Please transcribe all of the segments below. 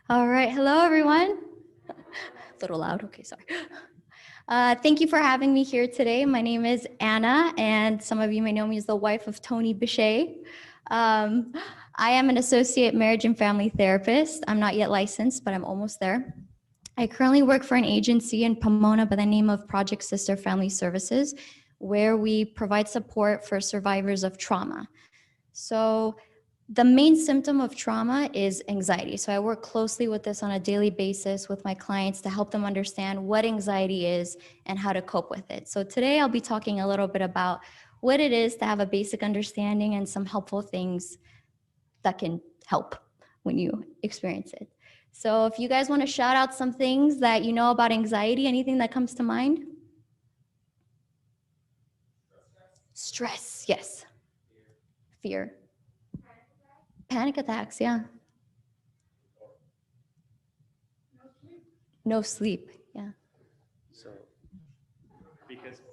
All right. Hello, everyone. A little loud. Okay, sorry. Thank you for having me here today. My name is Anna, and some of you may know me as the wife of Tony Bichai. Um, I am an associate marriage and family therapist. I'm not yet licensed, but I'm almost there. I currently work for an agency in Pomona by the name of Project Sister Family Services, where we provide support for survivors of trauma. So the main symptom of trauma is anxiety. So I work closely with this on a daily basis with my clients to help them understand what anxiety is and how to cope with it. So today I'll be talking a little bit about what it is to have a basic understanding and some helpful things that can help when you experience it. So if you guys want to shout out some things that you know about anxiety, anything that comes to mind? Stress, yes. Fear. Panic attacks, yeah. No sleep, yeah. So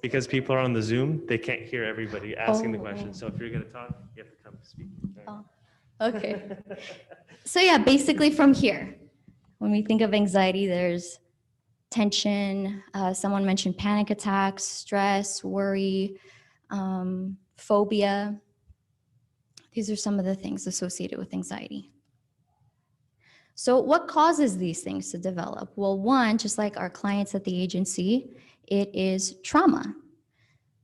because people are on the Zoom, they can't hear everybody asking the question. So if you're going to talk, you have to come speak. Oh, okay. So yeah, basically from here, when we think of anxiety, there's tension. Someone mentioned panic attacks, stress, worry, phobia. These are some of the things associated with anxiety. So what causes these things to develop? Well, one, just like our clients at the agency, it is trauma.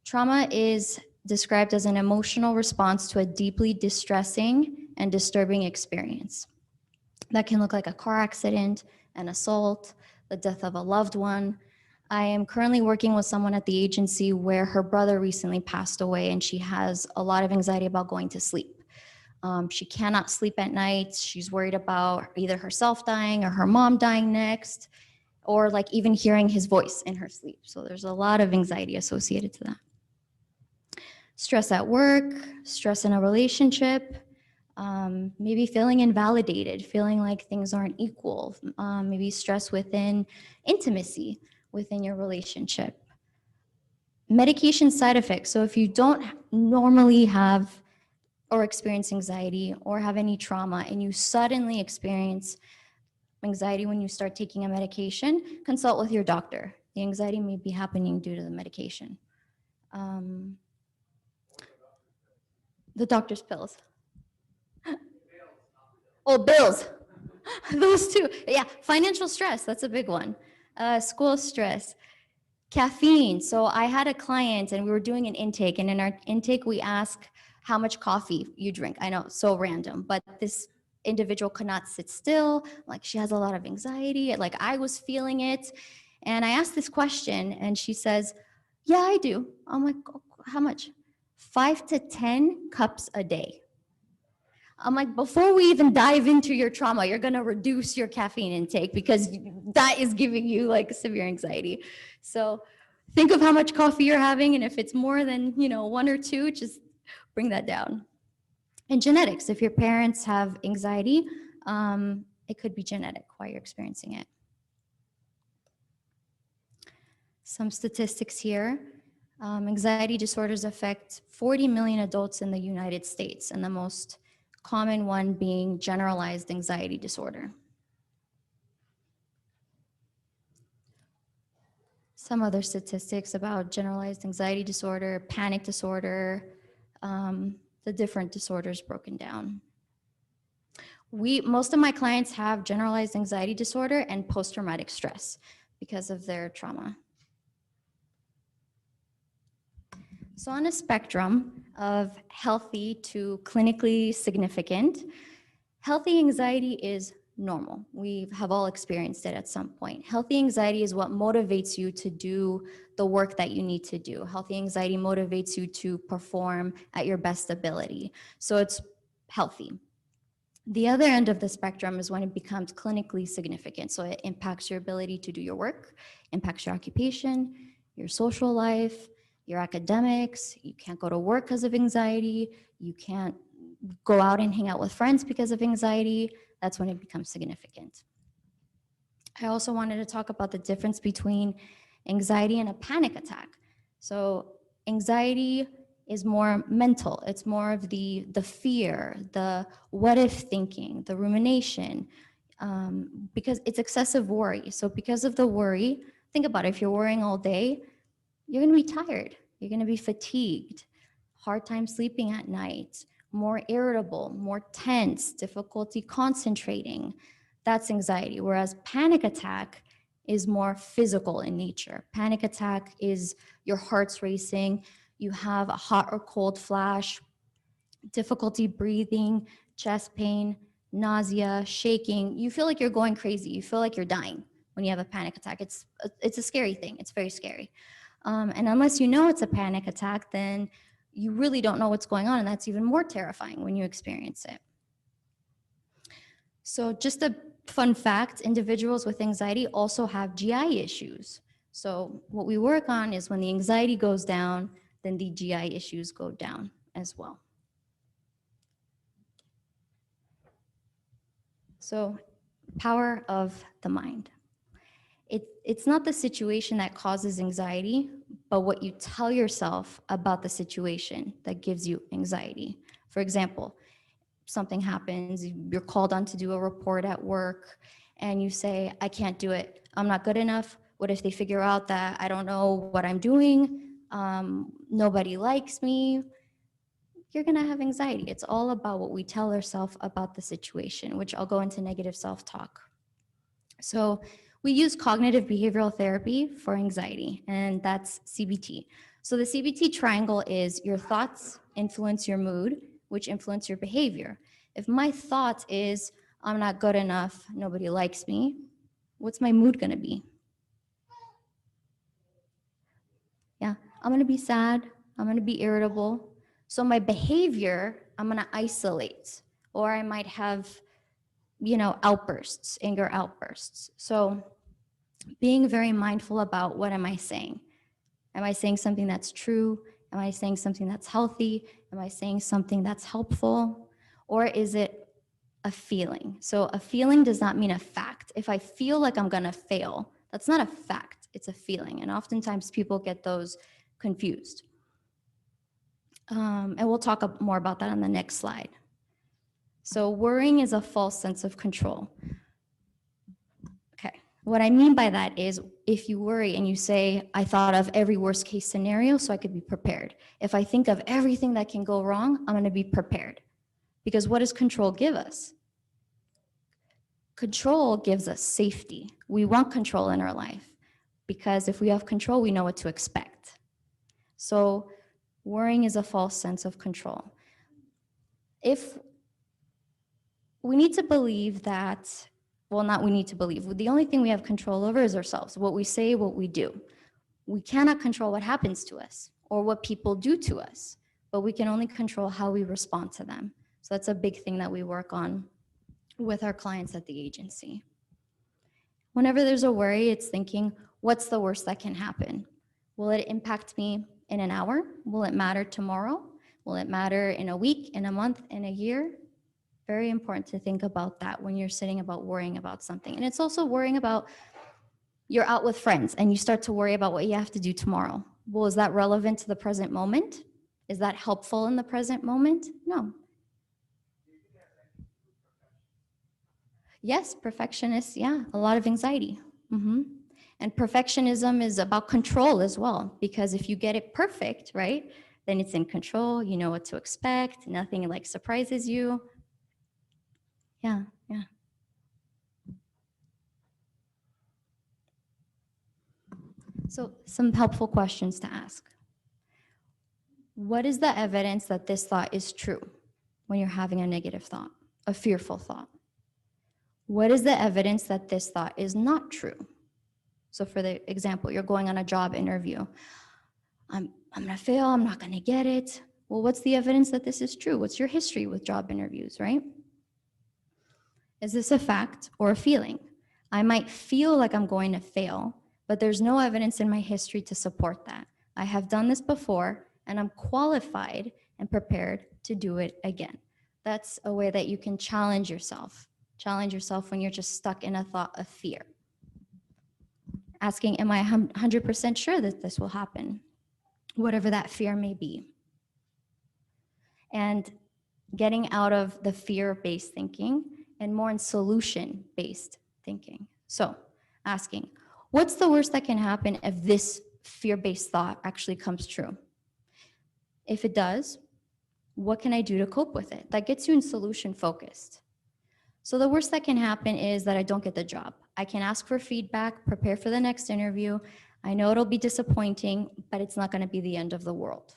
Trauma is described as an emotional response to a deeply distressing and disturbing experience. That can look like a car accident, an assault, the death of a loved one. I am currently working with someone at the agency where her brother recently passed away and she has a lot of anxiety about going to sleep. She cannot sleep at night. She's worried about either herself dying or her mom dying next, or like even hearing his voice in her sleep. So there's a lot of anxiety associated to that. Stress at work, stress in a relationship, maybe feeling invalidated, feeling like things aren't equal, maybe stress within intimacy within your relationship. Medication side effects. So if you don't normally have or experience anxiety or have any trauma and you suddenly experience anxiety when you start taking a medication, consult with your doctor. The anxiety may be happening due to the medication. The doctor's pills. Oh, bills. Those two. Yeah, financial stress. That's a big one. School stress. Caffeine. So I had a client and we were doing an intake, and in our intake, we ask how much coffee you drink. I know, so random, but this individual could not sit still. Like she has a lot of anxiety. Like I was feeling it. And I asked this question and she says, yeah, I do. I'm like, "Oh, how much? 5 to 10 cups a day." I'm like, before we even dive into your trauma, you're gonna reduce your caffeine intake because that is giving you like severe anxiety. So think of how much coffee you're having, and if it's more than, one or two, just bring that down. And genetics, if your parents have anxiety, it could be genetic why you're experiencing it. Some statistics here. Anxiety disorders affect 40 million adults in the United States, and the most common one being generalized anxiety disorder. Some other statistics about generalized anxiety disorder, panic disorder, the different disorders broken down. Most of my clients have generalized anxiety disorder and post-traumatic stress because of their trauma. So on a spectrum of healthy to clinically significant, healthy anxiety is normal. We have all experienced it at some point. Healthy anxiety is what motivates you to do the work that you need to do. Healthy anxiety motivates you to perform at your best ability. So it's healthy. The other end of the spectrum is when it becomes clinically significant. So it impacts your ability to do your work, impacts your occupation, your social life, your academics. You can't go to work because of anxiety. You can't go out and hang out with friends because of anxiety. That's when it becomes significant. I also wanted to talk about the difference between anxiety and a panic attack. So anxiety is more mental. It's more of the fear, the what if thinking, the rumination. because it's excessive worry. So because of the worry, think about it, if you're worrying all day, you're going to be tired. You're going to be fatigued, hard time sleeping at night, more irritable, more tense, difficulty concentrating. That's anxiety. Whereas panic attack is more physical in nature. Panic attack is your heart's racing, you have a hot or cold flash, difficulty breathing, chest pain, nausea, shaking. You feel like you're going crazy. You feel like you're dying when you have a panic attack. It's a scary thing. It's very scary. And unless you know it's a panic attack, then you really don't know what's going on, and that's even more terrifying when you experience it. So just a fun fact, individuals with anxiety also have GI issues. So what we work on is when the anxiety goes down, then the GI issues go down as well. So power of the mind. It's not the situation that causes anxiety, but what you tell yourself about the situation that gives you anxiety. For example, something happens, you're called on to do a report at work, and you say, I can't do it. I'm not good enough. What if they figure out that I don't know what I'm doing? Nobody likes me. You're going to have anxiety. It's all about what we tell ourselves about the situation, which I'll go into negative self-talk. So we use cognitive behavioral therapy for anxiety, and that's CBT. So the CBT triangle is your thoughts influence your mood, which influence your behavior. If my thought is, I'm not good enough, nobody likes me, what's my mood gonna be? Yeah, I'm gonna be sad, I'm gonna be irritable. So my behavior, I'm gonna isolate, or I might have, outbursts, anger outbursts. So being very mindful about what am I saying? Am I saying something that's true? Am I saying something that's healthy? Am I saying something that's helpful? Or is it a feeling? So a feeling does not mean a fact. If I feel like I'm gonna fail, that's not a fact, it's a feeling. And oftentimes people get those confused. And we'll talk more about that on the next slide. So worrying is a false sense of control. Okay. What I mean by that is if you worry and you say, I thought of every worst case scenario so I could be prepared. If I think of everything that can go wrong, I'm going to be prepared. Because what does control give us? Control gives us safety. We want control in our life because if we have control, we know what to expect. So worrying is a false sense of control. If we need to believe that, well, not we need to believe, the only thing we have control over is ourselves, what we say, what we do. We cannot control what happens to us or what people do to us, but we can only control how we respond to them. So that's a big thing that we work on with our clients at the agency. Whenever there's a worry, it's thinking, what's the worst that can happen? Will it impact me in an hour? Will it matter tomorrow? Will it matter in a week, in a month, in a year? Very important to think about that when you're sitting about worrying about something. And it's also worrying about, you're out with friends and you start to worry about what you have to do tomorrow. Well, is that relevant to the present moment? Is that helpful in the present moment? No. Yes, perfectionists, yeah, a lot of anxiety. And perfectionism is about control as well, because if you get it perfect, right, then it's in control, you know what to expect, nothing like surprises you. Yeah. So some helpful questions to ask. What is the evidence that this thought is true when you're having a negative thought, a fearful thought? What is the evidence that this thought is not true? So for the example, you're going on a job interview. I'm gonna fail, I'm not gonna get it. Well, what's the evidence that this is true? What's your history with job interviews, right? Is this a fact or a feeling? I might feel like I'm going to fail, but there's no evidence in my history to support that. I have done this before and I'm qualified and prepared to do it again. That's a way that you can challenge yourself. Challenge yourself when you're just stuck in a thought of fear. Asking, am I 100% sure that this will happen? Whatever that fear may be. And getting out of the fear-based thinking and more in solution-based thinking. So asking, what's the worst that can happen if this fear-based thought actually comes true? If it does, what can I do to cope with it? That gets you in solution focused. So the worst that can happen is that I don't get the job. I can ask for feedback, prepare for the next interview. I know it'll be disappointing, but it's not going to be the end of the world.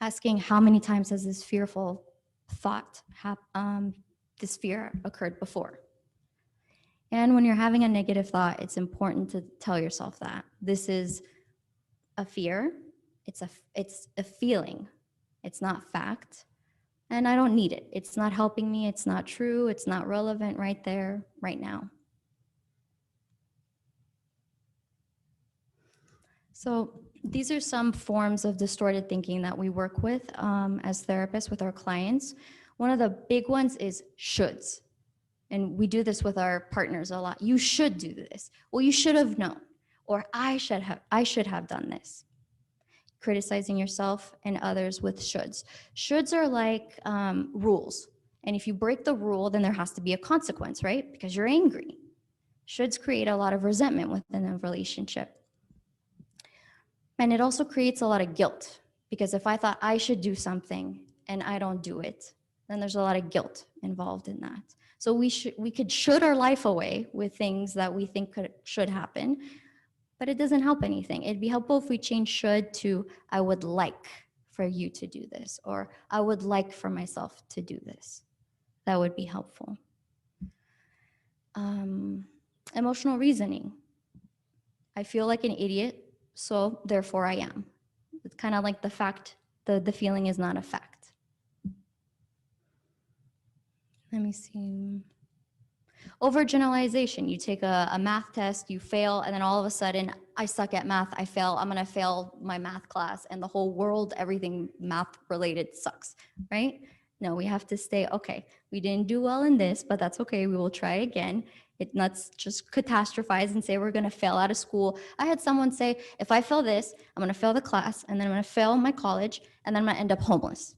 Asking how many times has this fearful thought, this fear occurred before? And when you're having a negative thought, it's important to tell yourself that this is a fear. It's a feeling. It's not fact. And I don't need it. It's not helping me. It's not true. It's not relevant right there, right now. So these are some forms of distorted thinking that we work with as therapists with our clients. One of the big ones is shoulds. And we do this with our partners a lot. You should do this. Well, you should have known. Or I should have done this. Criticizing yourself and others with shoulds. Shoulds are like rules. And if you break the rule, then there has to be a consequence, right? Because you're angry. Shoulds create a lot of resentment within a relationship. And it also creates a lot of guilt. Because if I thought I should do something and I don't do it, then there's a lot of guilt involved in that. So we could should our life away with things that we think should happen, but it doesn't help anything. It'd be helpful if we change should to I would like for you to do this, or I would like for myself to do this. That would be helpful. Emotional reasoning. I feel like an idiot, so therefore I am. It's kind of like the fact, the feeling is not a fact. Let me see. Overgeneralization. You take a math test, you fail, and then all of a sudden, I suck at math, I fail, I'm gonna fail my math class, and the whole world, everything math related sucks, right? No, we have to stay, okay, we didn't do well in this, but that's okay, we will try again. Let's just catastrophize and say we're gonna fail out of school. I had someone say, if I fail this, I'm gonna fail the class, and then I'm gonna fail my college, and then I'm gonna end up homeless.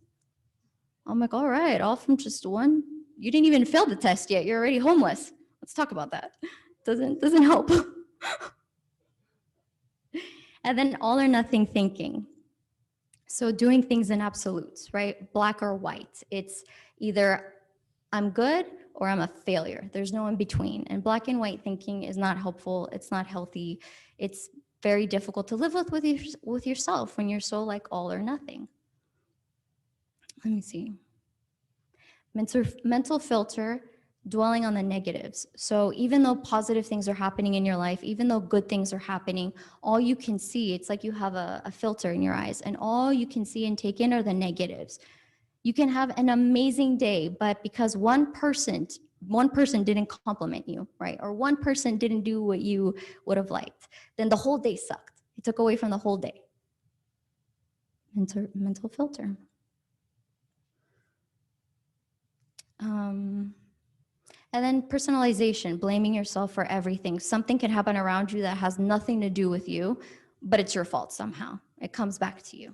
I'm like, all right, all from just one. You didn't even fail the test yet. You're already homeless. Let's talk about that. Doesn't help. And then all or nothing thinking. So doing things in absolutes, right? Black or white. It's either I'm good or I'm a failure. There's no in between. And black and white thinking is not helpful. It's not healthy. It's very difficult to live with yourself when you're so like all or nothing. Let me see. Mental filter, dwelling on the negatives. So even though positive things are happening in your life, even though good things are happening, all you can see, it's like you have a filter in your eyes, and all you can see and take in are the negatives. You can have an amazing day, but because one person didn't compliment you, right? Or one person didn't do what you would have liked, then the whole day sucked. It took away from the whole day. Mental filter. And then personalization, blaming yourself for everything. Something can happen around you that has nothing to do with you, but it's your fault somehow. It comes back to you.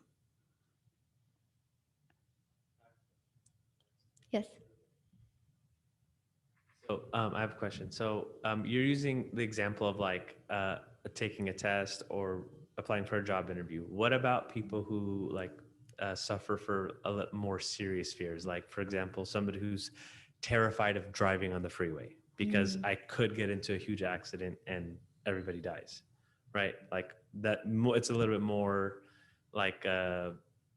Yes. So I have a question. So you're using the example of like taking a test or applying for a job interview. What about people who like suffer for more serious fears? Like, for example, somebody who's terrified of driving on the freeway because I could get into a huge accident and everybody dies, right? Like that. It's a little bit more like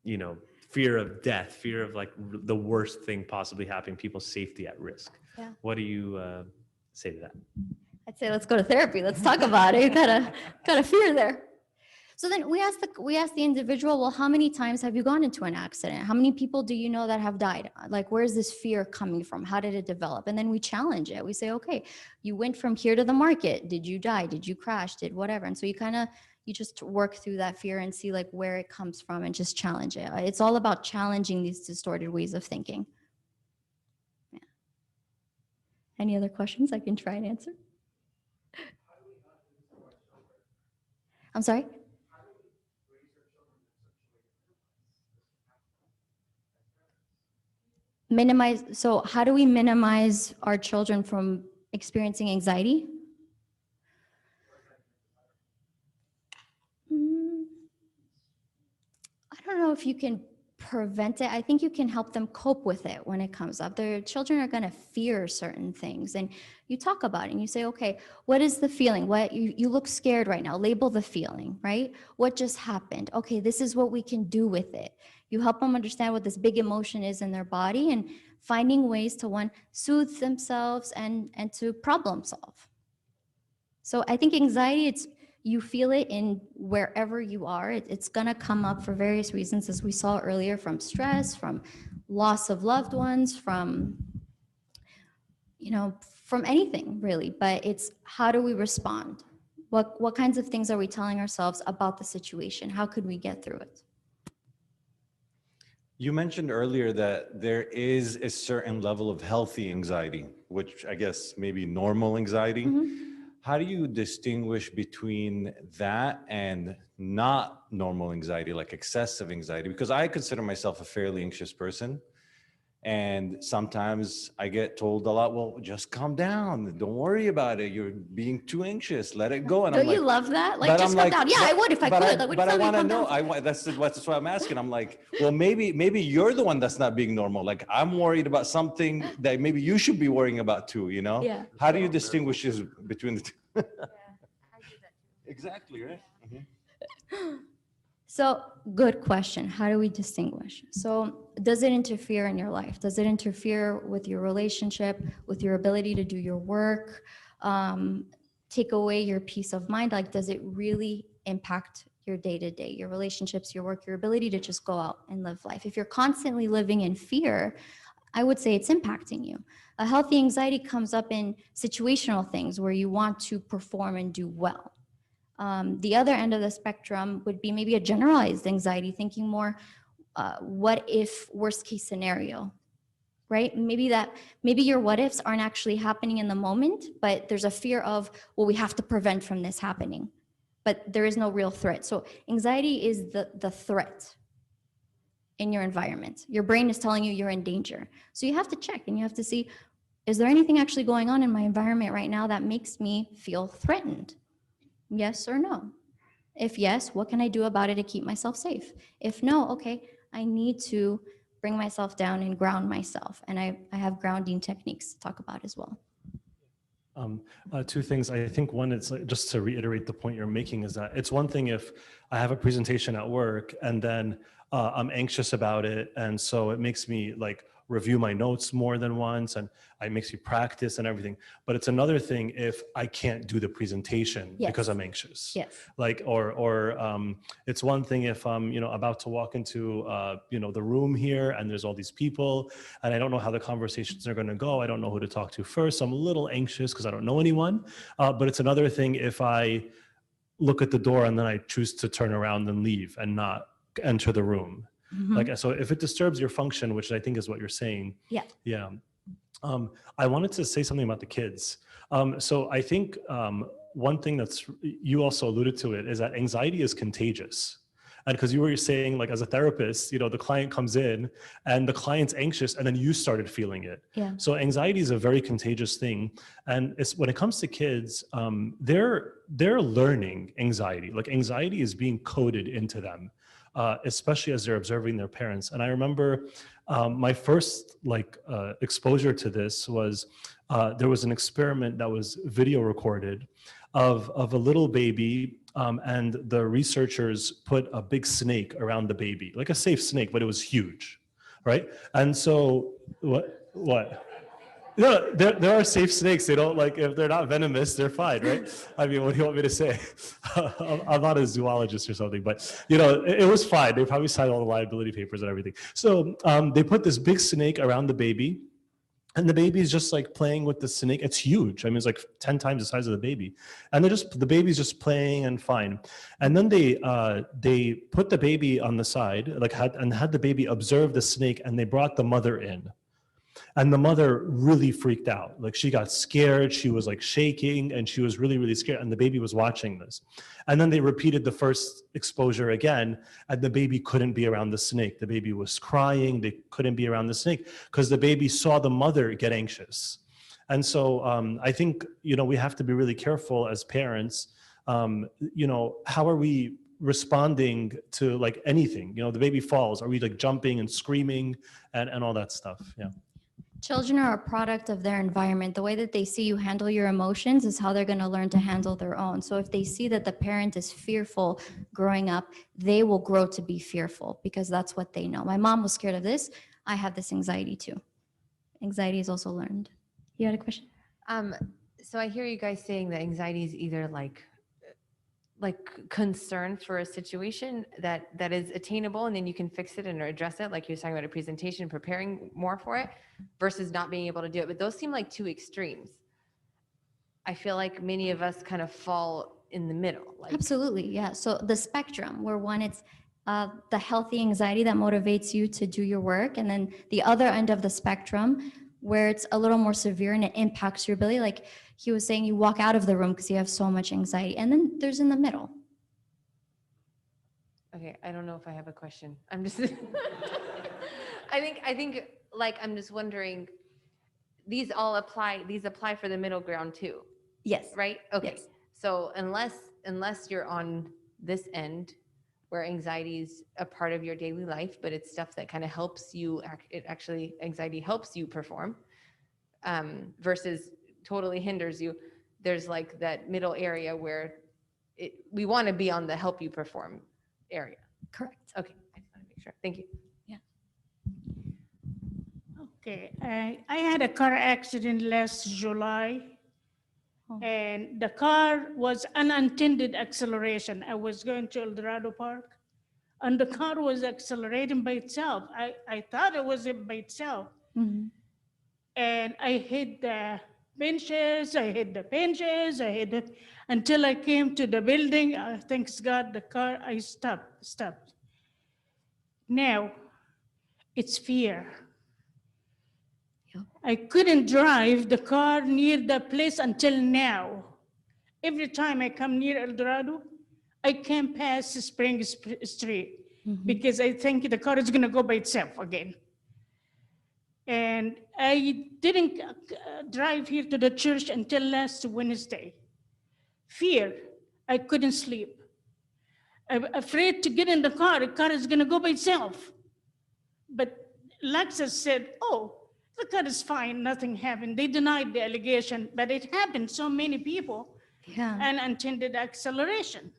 you know, fear of death, fear of like the worst thing possibly happening, people's safety at risk. Yeah. What do you say to that? I'd say let's go to therapy. Let's talk about it. You got a fear there. So then we ask the individual, well, how many times have you gone into an accident? How many people do you know that have died? Like, where's this fear coming from? How did it develop? And then we challenge it. We say, okay, you went from here to the market. Did you die? Did you crash? Did whatever? And so you just work through that fear and see like where it comes from and just challenge it. It's all about challenging these distorted ways of thinking. Yeah. Any other questions I can try and answer? I'm sorry? Minimize. So how do we minimize our children from experiencing anxiety? Mm, I don't know if you can prevent it. I think you can help them cope with it when it comes up. Their children are going to fear certain things, and you talk about it and you say, okay, what is the feeling? What you look scared right now. Label the feeling, right? What just happened? Okay, this is what we can do with it. You help them understand what this big emotion is in their body and finding ways to one soothe themselves and to problem solve. So I think anxiety, it's you feel it in wherever you are. It's going to come up for various reasons, as we saw earlier, from stress, from loss of loved ones, from, from anything really. But it's how do we respond? What kinds of things are we telling ourselves about the situation? How could we get through it? You mentioned earlier that there is a certain level of healthy anxiety, which I guess maybe normal anxiety. How do you distinguish between that and not normal anxiety, like excessive anxiety? Because I consider myself a fairly anxious person. And sometimes I get told a lot, well, just calm down. Don't worry about it. You're being too anxious. Let it go. And Don't I'm like, you love that? Like, but just I'm calm like, down. Yeah, I would if I could. Like, but I want to know. down. That's what I'm asking. I'm like, well, maybe you're the one that's not being normal. Like, I'm worried about something that maybe you should be worrying about too. Yeah. How do you distinguish between the two? Yeah, I do that too. Exactly, right? So, good question. How do we distinguish? So, does it interfere in your life? Does it interfere with your relationship, with your ability to do your work, take away your peace of mind? Like, does it really impact your day to day, your relationships, your work, your ability to just go out and live life? If you're constantly living in fear, I would say it's impacting you. A healthy anxiety comes up in situational things where you want to perform and do well. The other end of the spectrum would be maybe a generalized anxiety, thinking more, what if worst case scenario, right? Maybe your what ifs aren't actually happening in the moment, but there's a fear of, well, we have to prevent from this happening, but there is no real threat. So anxiety is the threat in your environment. Your brain is telling you you're in danger. So you have to check and you have to see, is there anything actually going on in my environment right now that makes me feel threatened? Yes or no? If yes, what can I do about it to keep myself safe? If no, okay, I need to bring myself down and ground myself. And I have grounding techniques to talk about as well. Two things. I think one, it's like, just to reiterate the point you're making, is that it's one thing if I have a presentation at work and then I'm anxious about it. And so it makes me like review my notes more than once and it makes me practice and everything. But it's another thing if I can't do the presentation because I'm anxious. Yes. Like, or it's one thing if I'm, about to walk into, the room here and there's all these people and I don't know how the conversations are going to go. I don't know who to talk to first. So I'm a little anxious because I don't know anyone. But it's another thing if I look at the door and then I choose to turn around and leave and not enter the room. Like, so if it disturbs your function, which I think is what you're saying. Yeah. I wanted to say something about the kids. So I think one thing you also alluded to it, is that anxiety is contagious. And because you were saying, like, as a therapist, the client comes in and the client's anxious and then you started feeling it. Yeah. So anxiety is a very contagious thing. And when it comes to kids, they're learning anxiety. Like, anxiety is being coded into them. Especially as they're observing their parents. And I remember my first exposure to this was there was an experiment that was video recorded of a little baby, and the researchers put a big snake around the baby, like a safe snake, but it was huge, right? And so what? No, there are safe snakes. They don't, like, if they're not venomous, they're fine, right? I mean, what do you want me to say? I'm not a zoologist or something, but it was fine. They probably signed all the liability papers and everything. So they put this big snake around the baby, and the baby is just like playing with the snake. It's huge. I mean, it's like 10 times the size of the baby, and the baby's just playing and fine. And then they put the baby on the side, had the baby observe the snake, and they brought the mother in. And the mother really freaked out. Like she got scared. She was like shaking and she was really, really scared. And the baby was watching this. And then they repeated the first exposure again. And the baby couldn't be around the snake. The baby was crying. They couldn't be around the snake because the baby saw the mother get anxious. And so I think, we have to be really careful as parents. How are we responding to like anything? The baby falls. Are we like jumping and screaming and all that stuff? Yeah. Children are a product of their environment. The way that they see you handle your emotions is how they're going to learn to handle their own. So if they see that the parent is fearful growing up, they will grow to be fearful because that's what they know. My mom was scared of this. I have this anxiety too. Anxiety is also learned. You had a question? So I hear you guys saying that anxiety is either like concern for a situation that is attainable and then you can fix it and address it, like you were talking about a presentation, preparing more for it, versus not being able to do it. But those seem like two extremes. I feel like many of us kind of fall in the middle. Absolutely, yeah. So the spectrum, where one, it's the healthy anxiety that motivates you to do your work, and then the other end of the spectrum, where it's a little more severe and it impacts your ability. Like he was saying, you walk out of the room because you have so much anxiety. And then there's in the middle. Okay, I don't know if I have a question. I'm just, I think like, I'm just wondering, these apply for the middle ground too, Yes. right? Okay. Yes. So unless you're on this end where anxiety is a part of your daily life, but it's stuff that kind of helps you, anxiety helps you perform, versus totally hinders you. There's like that middle area where we want to be on the help you perform area. Correct. Okay, I just want to make sure. Thank you. Okay, I had a car accident last July, Oh. and the car was unintended acceleration. I was going to El Dorado Park, and the car was accelerating by itself. I thought it was by itself, Mhm. and I hit the benches, until I came to the building. Thanks God, the car, I stopped. Now, it's fear. I couldn't drive the car near the place until now. Every time I come near El Dorado, I can't pass Spring Street because I think the car is going to go by itself again. And I didn't drive here to the church until last Wednesday. Fear, I couldn't sleep. I'm afraid to get in the car is going to go by itself. But Lexus said, oh, the car is fine, nothing happened. They denied the allegation, but it happened. So many people, Yeah. unintended acceleration.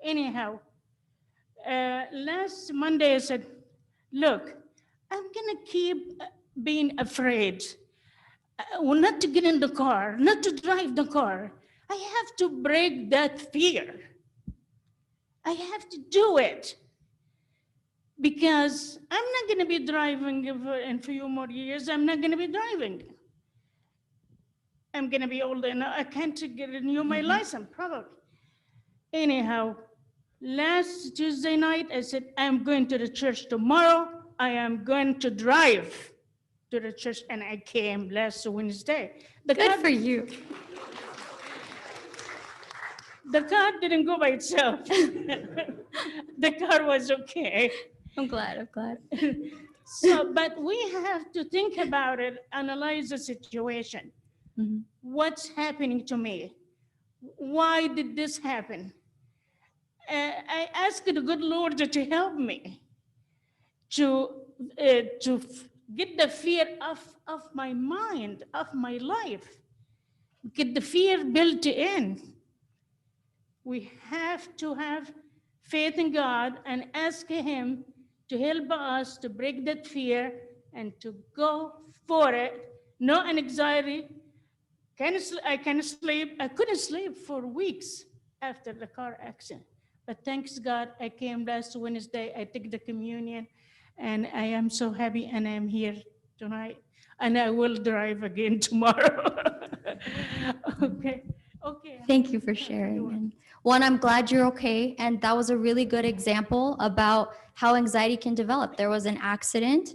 Anyhow, last Monday I said, look, I'm gonna keep being afraid, not to get in the car, not to drive the car. I have to break that fear. I have to do it. Because I'm not going to be driving in a few more years. I'm not going to be driving. I'm going to be older and I can't renew my license, probably. Anyhow, last Tuesday night, I said, I'm going to the church tomorrow. I am going to drive to the church, and I came last Wednesday. Good for you. The car didn't go by itself. The car was okay. I'm glad. So, but we have to think about it, analyze the situation. Mhm. What's happening to me? Why did this happen? I asked the good Lord to help me to get the fear of my mind, of my life, get the fear built in. We have to have faith in God and ask Him to help us to break that fear and to go for it. No anxiety. I can sleep. I couldn't sleep for weeks after the car accident. But thanks God, I came last Wednesday. I took the communion, and I am so happy, and I'm here tonight. And I will drive again tomorrow. Okay. Thank you for sharing. And one, I'm glad you're okay. And that was a really good example about how anxiety can develop. There was an accident,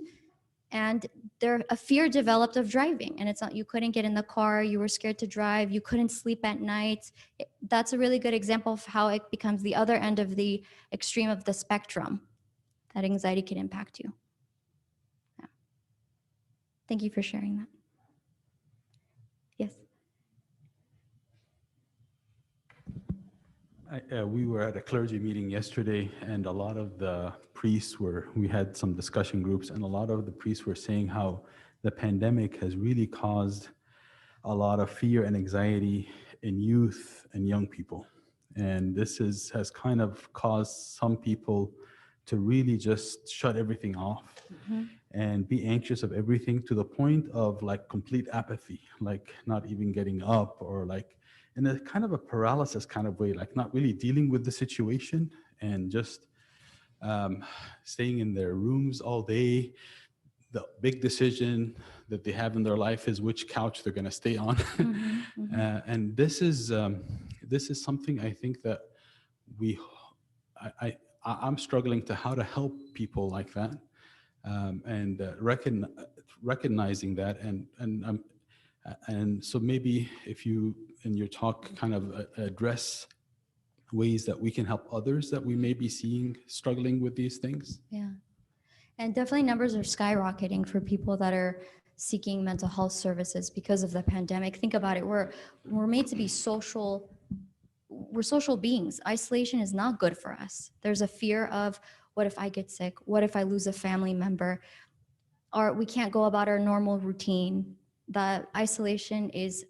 and a fear developed of driving, and it's not, you couldn't get in the car, you were scared to drive, you couldn't sleep at night. That's a really good example of how it becomes the other end of the extreme of the spectrum, that anxiety can impact you. Yeah. Thank you for sharing that. Yes. We were at a clergy meeting yesterday, and a lot of the priests we had some discussion groups, and a lot of the priests were saying how the pandemic has really caused a lot of fear and anxiety in youth and young people. And this has kind of caused some people to really just shut everything off and be anxious of everything, to the point of like complete apathy, like not even getting up, or like in a kind of a paralysis kind of way, like not really dealing with the situation, and just staying in their rooms all day. The big decision that they have in their life is which couch they're going to stay on. And this is something I think that I'm struggling to how to help people like that, and recognizing that, and so maybe if you in your talk kind of address ways that we can help others that we may be seeing struggling with these things. Yeah. And definitely numbers are skyrocketing for people that are seeking mental health services because of the pandemic. Think about it. We're made to be social. We're social beings. Isolation is not good for us. There's a fear of, what if I get sick? What if I lose a family member? Or we can't go about our normal routine. The isolation is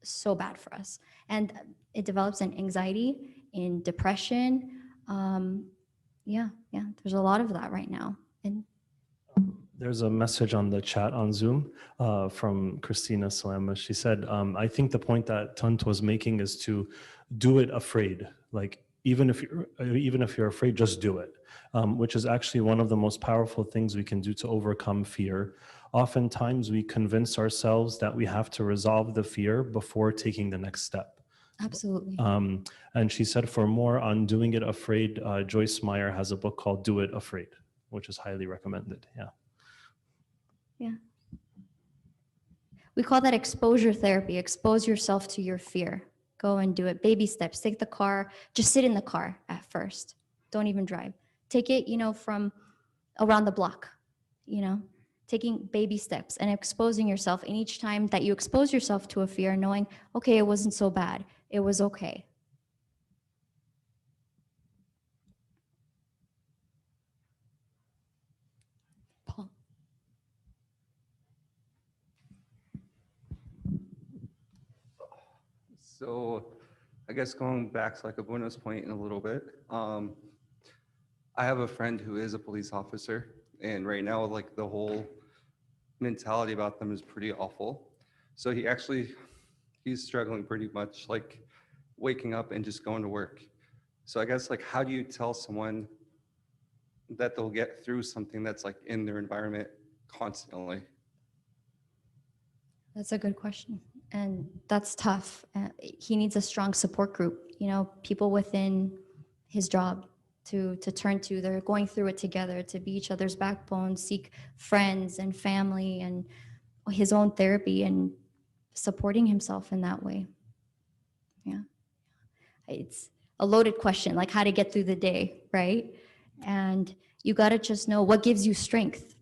so bad for us. And it develops in anxiety, in depression. Yeah, there's a lot of that right now. And There's a message on the chat on Zoom from Christina Salama. She said, I think the point that Tunt was making is to do it afraid. Like, even if you're afraid, just do it, which is actually one of the most powerful things we can do to overcome fear. Oftentimes, we convince ourselves that we have to resolve the fear before taking the next step. absolutely. And she said, for more on doing it afraid, Joyce Meyer has a book called Do It Afraid, which is highly recommended. Yeah. Yeah. We call that exposure therapy. Expose yourself to your fear. Go and do it. Baby steps. Take the car. Just sit in the car at first. Don't even drive. Take it, from around the block, taking baby steps and exposing yourself. And each time that you expose yourself to a fear, knowing, okay, it wasn't so bad. It was okay. Paul. So I guess going back to like a bonus point in a little bit, I have a friend who is a police officer, and right now like the whole mentality about them is pretty awful. So he's struggling pretty much, like waking up and just going to work. So I guess like, how do you tell someone that they'll get through something that's like in their environment constantly? That's a good question. And that's tough. He needs a strong support group, people within his job to turn to. They're going through it together, to be each other's backbone, seek friends and family and his own therapy, and supporting himself in that way. Yeah. It's a loaded question, like how to get through the day, right? And you got to just know what gives you strength.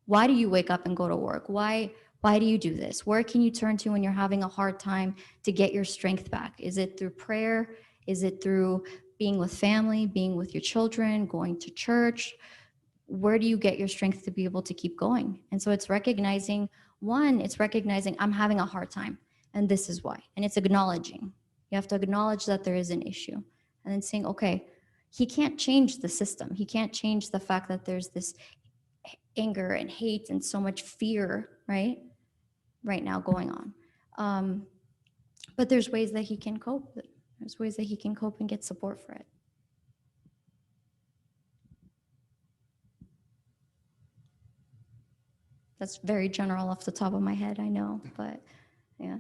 Why do you wake up and go to work? Why do you do this? Where can you turn to when you're having a hard time to get your strength back? Is it through prayer? Is it through being with family, being with your children, going to church? Where do you get your strength to be able to keep going? And so it's recognizing I'm having a hard time and this is why. And it's acknowledging. You have to acknowledge that there is an issue, and then saying, okay, he can't change the system. He can't change the fact that there's this anger and hate and so much fear, right now going on. But there's ways that he can cope. There's ways that he can cope and get support for it. That's very general off the top of my head, I know, but yeah.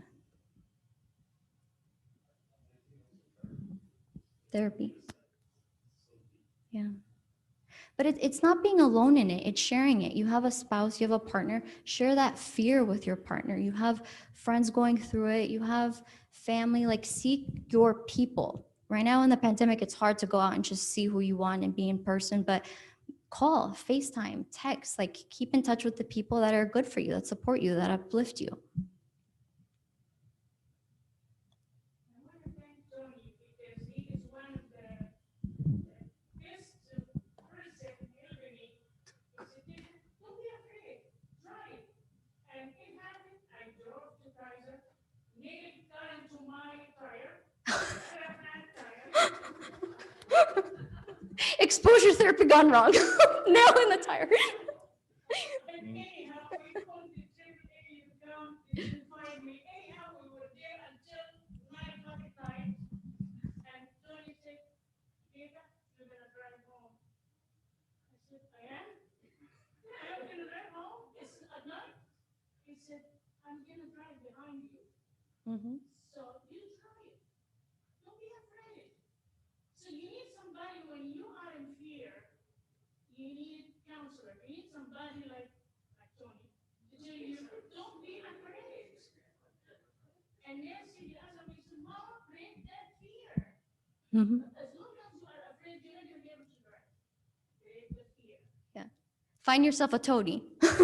Therapy. Yeah. But it's not being alone in it, it's sharing it. You have a spouse, you have a partner, share that fear with your partner. You have friends going through it, you have family, like seek your people. Right now in the pandemic, it's hard to go out and just see who you want and be in person, but call, FaceTime, text, like keep in touch with the people that are good for you, that support you, that uplift you. I want to thank Tony because he is one of the best person helping me. He said, don't be afraid, try it. And it happened. I drove to Kaiser, nearly got into my tire, got a flat tire. Exposure therapy gone wrong. Nail in the tire. And anyhow, we called it every day you come, you didn't find me. Anyhow, we were there until 9 o'clock at night. And Tony said, Eva, you're gonna drive home. I said, I am? I'm gonna drive home? It's at night? He said, I'm gonna drive behind you. Mhm. So you try it. Don't be afraid. So you need somebody when you are in fear, you need counselor. You need somebody like Tony to tell you, don't be afraid. And Nancy, the other me, said, Mama, break that fear. Mhm. As long as you are afraid, you're not going to be able to drive. Break the fear. Find yourself a toady. So it's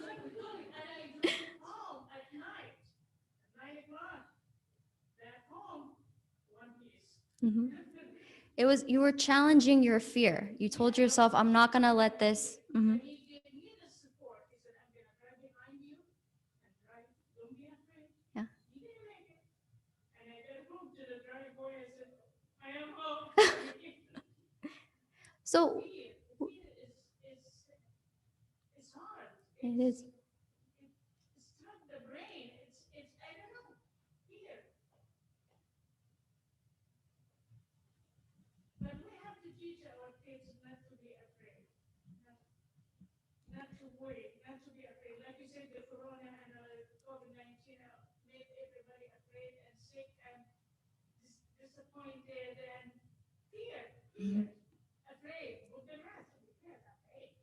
like Tony, and I drove home at night, 9 o'clock. Back home, one piece. Mhm. It was, you were challenging your fear. You told yourself, I'm not gonna let this. Mhm. He gave me the support. He said, I'm going to drive behind you and drive. Don't be afraid. Yeah. He didn't make it. And I got home to the driveway. I said, I am home. So Fear is hard. it is. It's not the brain. It's I don't know. Fear. But we have to teach our kids not to be afraid. Not to worry, not to be afraid. Like you said, the corona and COVID-19 made everybody afraid and sick and disappointed and fear, afraid. With the rest, fear, afraid.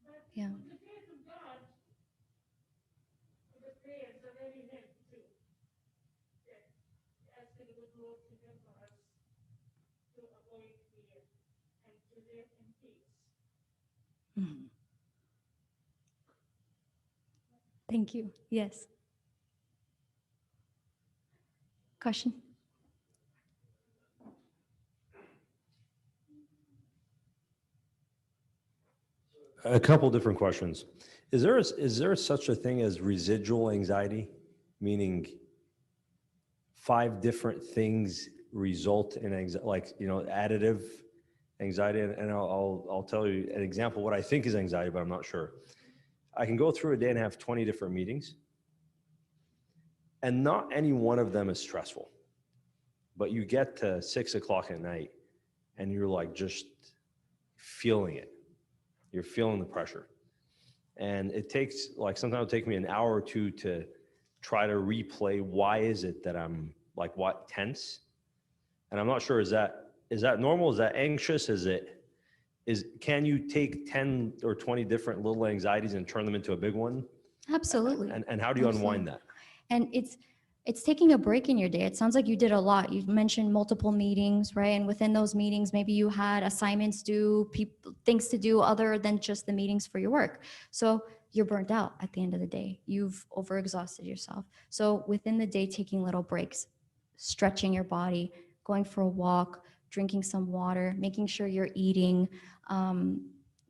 But Yeah. with the faith of God, with the prayers that really help too. That ask the good Lord to help us to avoid fear and to live in peace. Mhm. Thank you. Yes. Question? A couple different questions. Is there such a thing as residual anxiety, meaning 5 different things result in anxiety, like, additive anxiety? And I'll tell you an example, what I think is anxiety, but I'm not sure. I can go through a day and have 20 different meetings, and not any one of them is stressful. But you get to 6 o'clock at night and you're like just feeling it. You're feeling the pressure. And it takes, like, sometimes it'll take me an hour or two to try to replay why is it that I'm like what tense. And I'm not sure, is that normal? Is that anxious? Can you take 10 or 20 different little anxieties and turn them into a big one? Absolutely. And how do you unwind that? And it's taking a break in your day. It sounds like you did a lot. You've mentioned multiple meetings, right? And within those meetings, maybe you had assignments due, things to do other than just the meetings for your work. So you're burnt out at the end of the day. You've overexhausted yourself. So within the day, taking little breaks, stretching your body, going for a walk, drinking some water, making sure you're eating,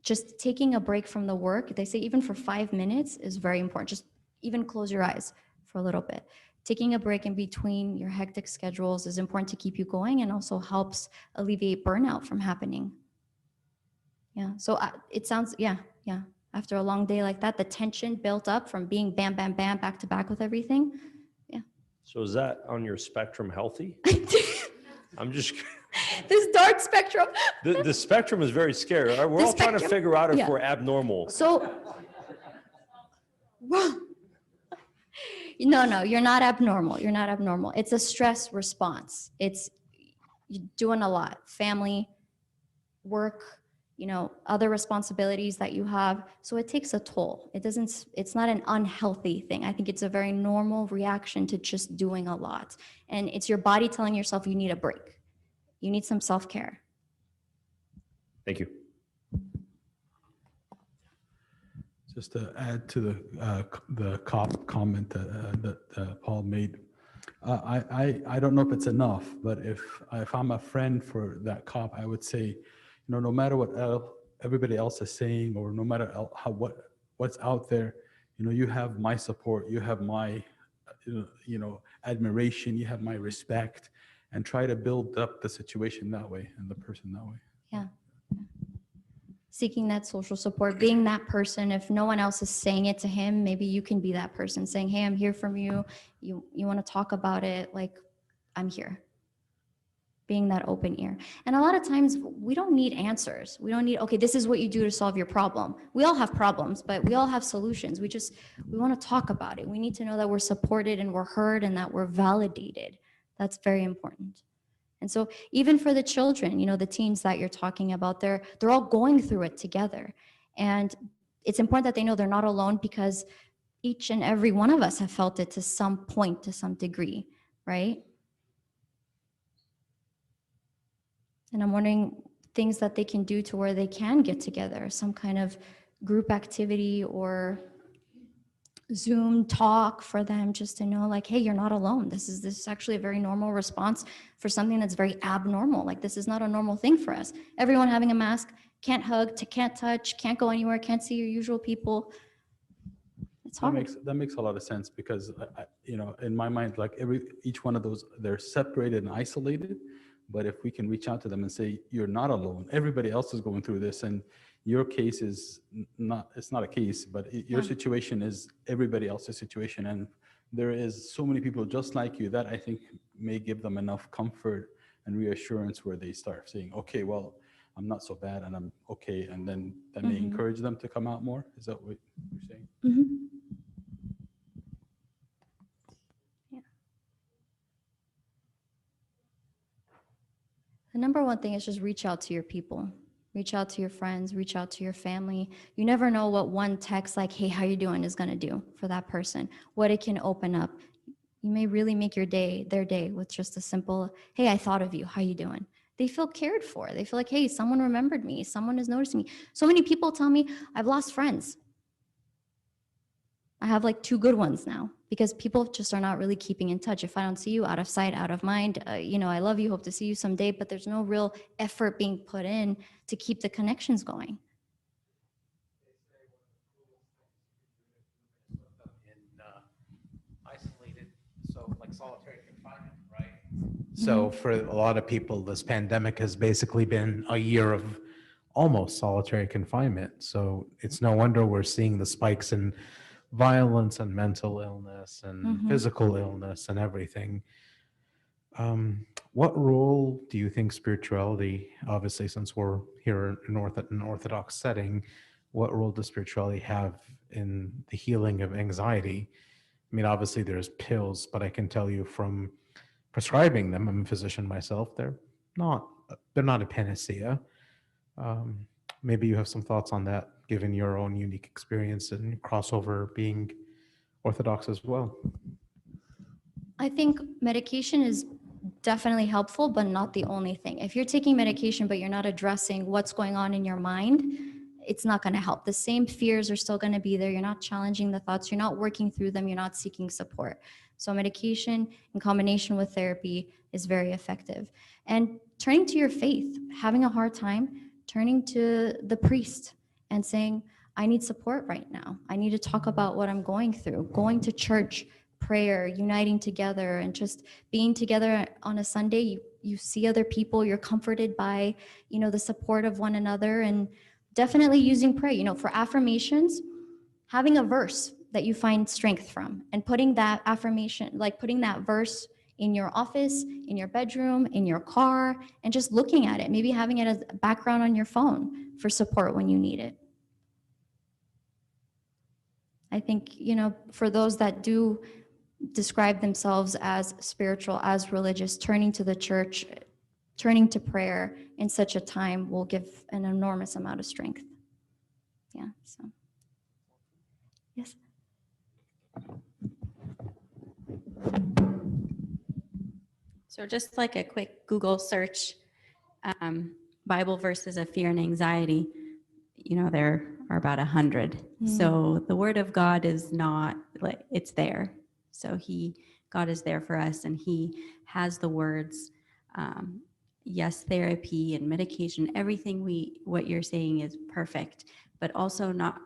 just taking a break from the work. They say even for 5 minutes is very important. Just even close your eyes for a little bit. Taking a break in between your hectic schedules is important to keep you going and also helps alleviate burnout from happening. Yeah, so it sounds, yeah. After a long day like that, the tension built up from being bam, bam, bam, back to back with everything. So is that on your spectrum healthy? I'm just, This dark spectrum. the spectrum is very scary. We're The all trying to spectrum, figure out if yeah. we're abnormal. So, no, you're not abnormal. You're not abnormal. It's a stress response. You're doing a lot. Family, work, other responsibilities that you have. So it takes a toll. It's not an unhealthy thing. I think it's a very normal reaction to just doing a lot. And it's your body telling yourself you need a break. You need some self-care. Thank you. Just to add to the cop comment that Paul made, I don't know if it's enough, but if I'm a friend for that cop, I would say, no matter what everybody else is saying, or no matter what's out there, you have my support, you have my admiration, you have my respect, and try to build up the situation that way and the person that way. Yeah. Seeking that social support, being that person. If no one else is saying it to him, maybe you can be that person saying, hey, I'm here from you. You want to talk about it? Like, I'm here. Being that open ear. And a lot of times we don't need answers. We don't need, okay, this is what you do to solve your problem. We all have problems, but we all have solutions. We want to talk about it. We need to know that we're supported and we're heard and that we're validated. That's very important. And so even for the children, the teens that you're talking about, they're all going through it together. And it's important that they know they're not alone, because each and every one of us have felt it to some point, to some degree, right? And I'm wondering things that they can do to where they can get together, some kind of group activity or Zoom talk for them, just to know, like, hey, you're not alone. This is actually a very normal response for something that's very abnormal. Like, this is not a normal thing for us. Everyone having a mask, can't hug, can't touch, can't go anywhere, can't see your usual people. It's hard. That makes a lot of sense, because in my mind, like each one of those, they're separated and isolated. But if we can reach out to them and say, you're not alone, everybody else is going through this, and your case is it's not a case, but your situation is everybody else's situation. And there is so many people just like you, that I think may give them enough comfort and reassurance where they start saying, okay, well, I'm not so bad and I'm okay. And then that may encourage them to come out more. Is that what you're saying? Mm-hmm. The number one thing is just reach out to your people. Reach out to your friends, reach out to your family. You never know what one text like, hey, how you doing, is gonna do for that person, what it can open up. You may really make their day with just a simple, hey, I thought of you, how you doing? They feel cared for. They feel like, hey, someone remembered me, someone is noticing me. So many people tell me, I've lost friends. I have like 2 good ones now, because people just are not really keeping in touch. If I don't see you, out of sight, out of mind, I love you, hope to see you someday, but there's no real effort being put in to keep the connections going. Isolated, so like solitary confinement, right? So for a lot of people, this pandemic has basically been a year of almost solitary confinement. So it's no wonder we're seeing the spikes in violence and mental illness and physical illness and everything. What role do you think spirituality, obviously since we're here in an Orthodox setting, what role does spirituality have in the healing of anxiety? I mean, obviously there's pills, but I can tell you from prescribing them, I'm a physician myself, they're not a panacea. Maybe you have some thoughts on that, given your own unique experience and crossover being Orthodox as well. I think medication is definitely helpful, but not the only thing. If you're taking medication, but you're not addressing what's going on in your mind, it's not going to help. The same fears are still going to be there. You're not challenging the thoughts. You're not working through them. You're not seeking support. So medication in combination with therapy is very effective. And turning to your faith, having a hard time, turning to the priest and saying, I need support right now. I need to talk about what I'm going through. Going to church, prayer, uniting together, and just being together on a Sunday. You see other people, you're comforted by, the support of one another, and definitely using prayer. For affirmations, having a verse that you find strength from and putting that affirmation, like putting that verse in your office, in your bedroom, in your car, and just looking at it, maybe having it as a background on your phone for support when you need it. I think, for those that do describe themselves as spiritual, as religious, turning to the church turning to prayer in such a time will give an enormous amount of strength. Yeah, so, yes. So just like a quick Google search, Bible verses of fear and anxiety, you know, there are about 100. So the word of God is not like, it's there. So God is there for us, and he has the words. Yes, therapy and medication, everything what you're saying is perfect, but also not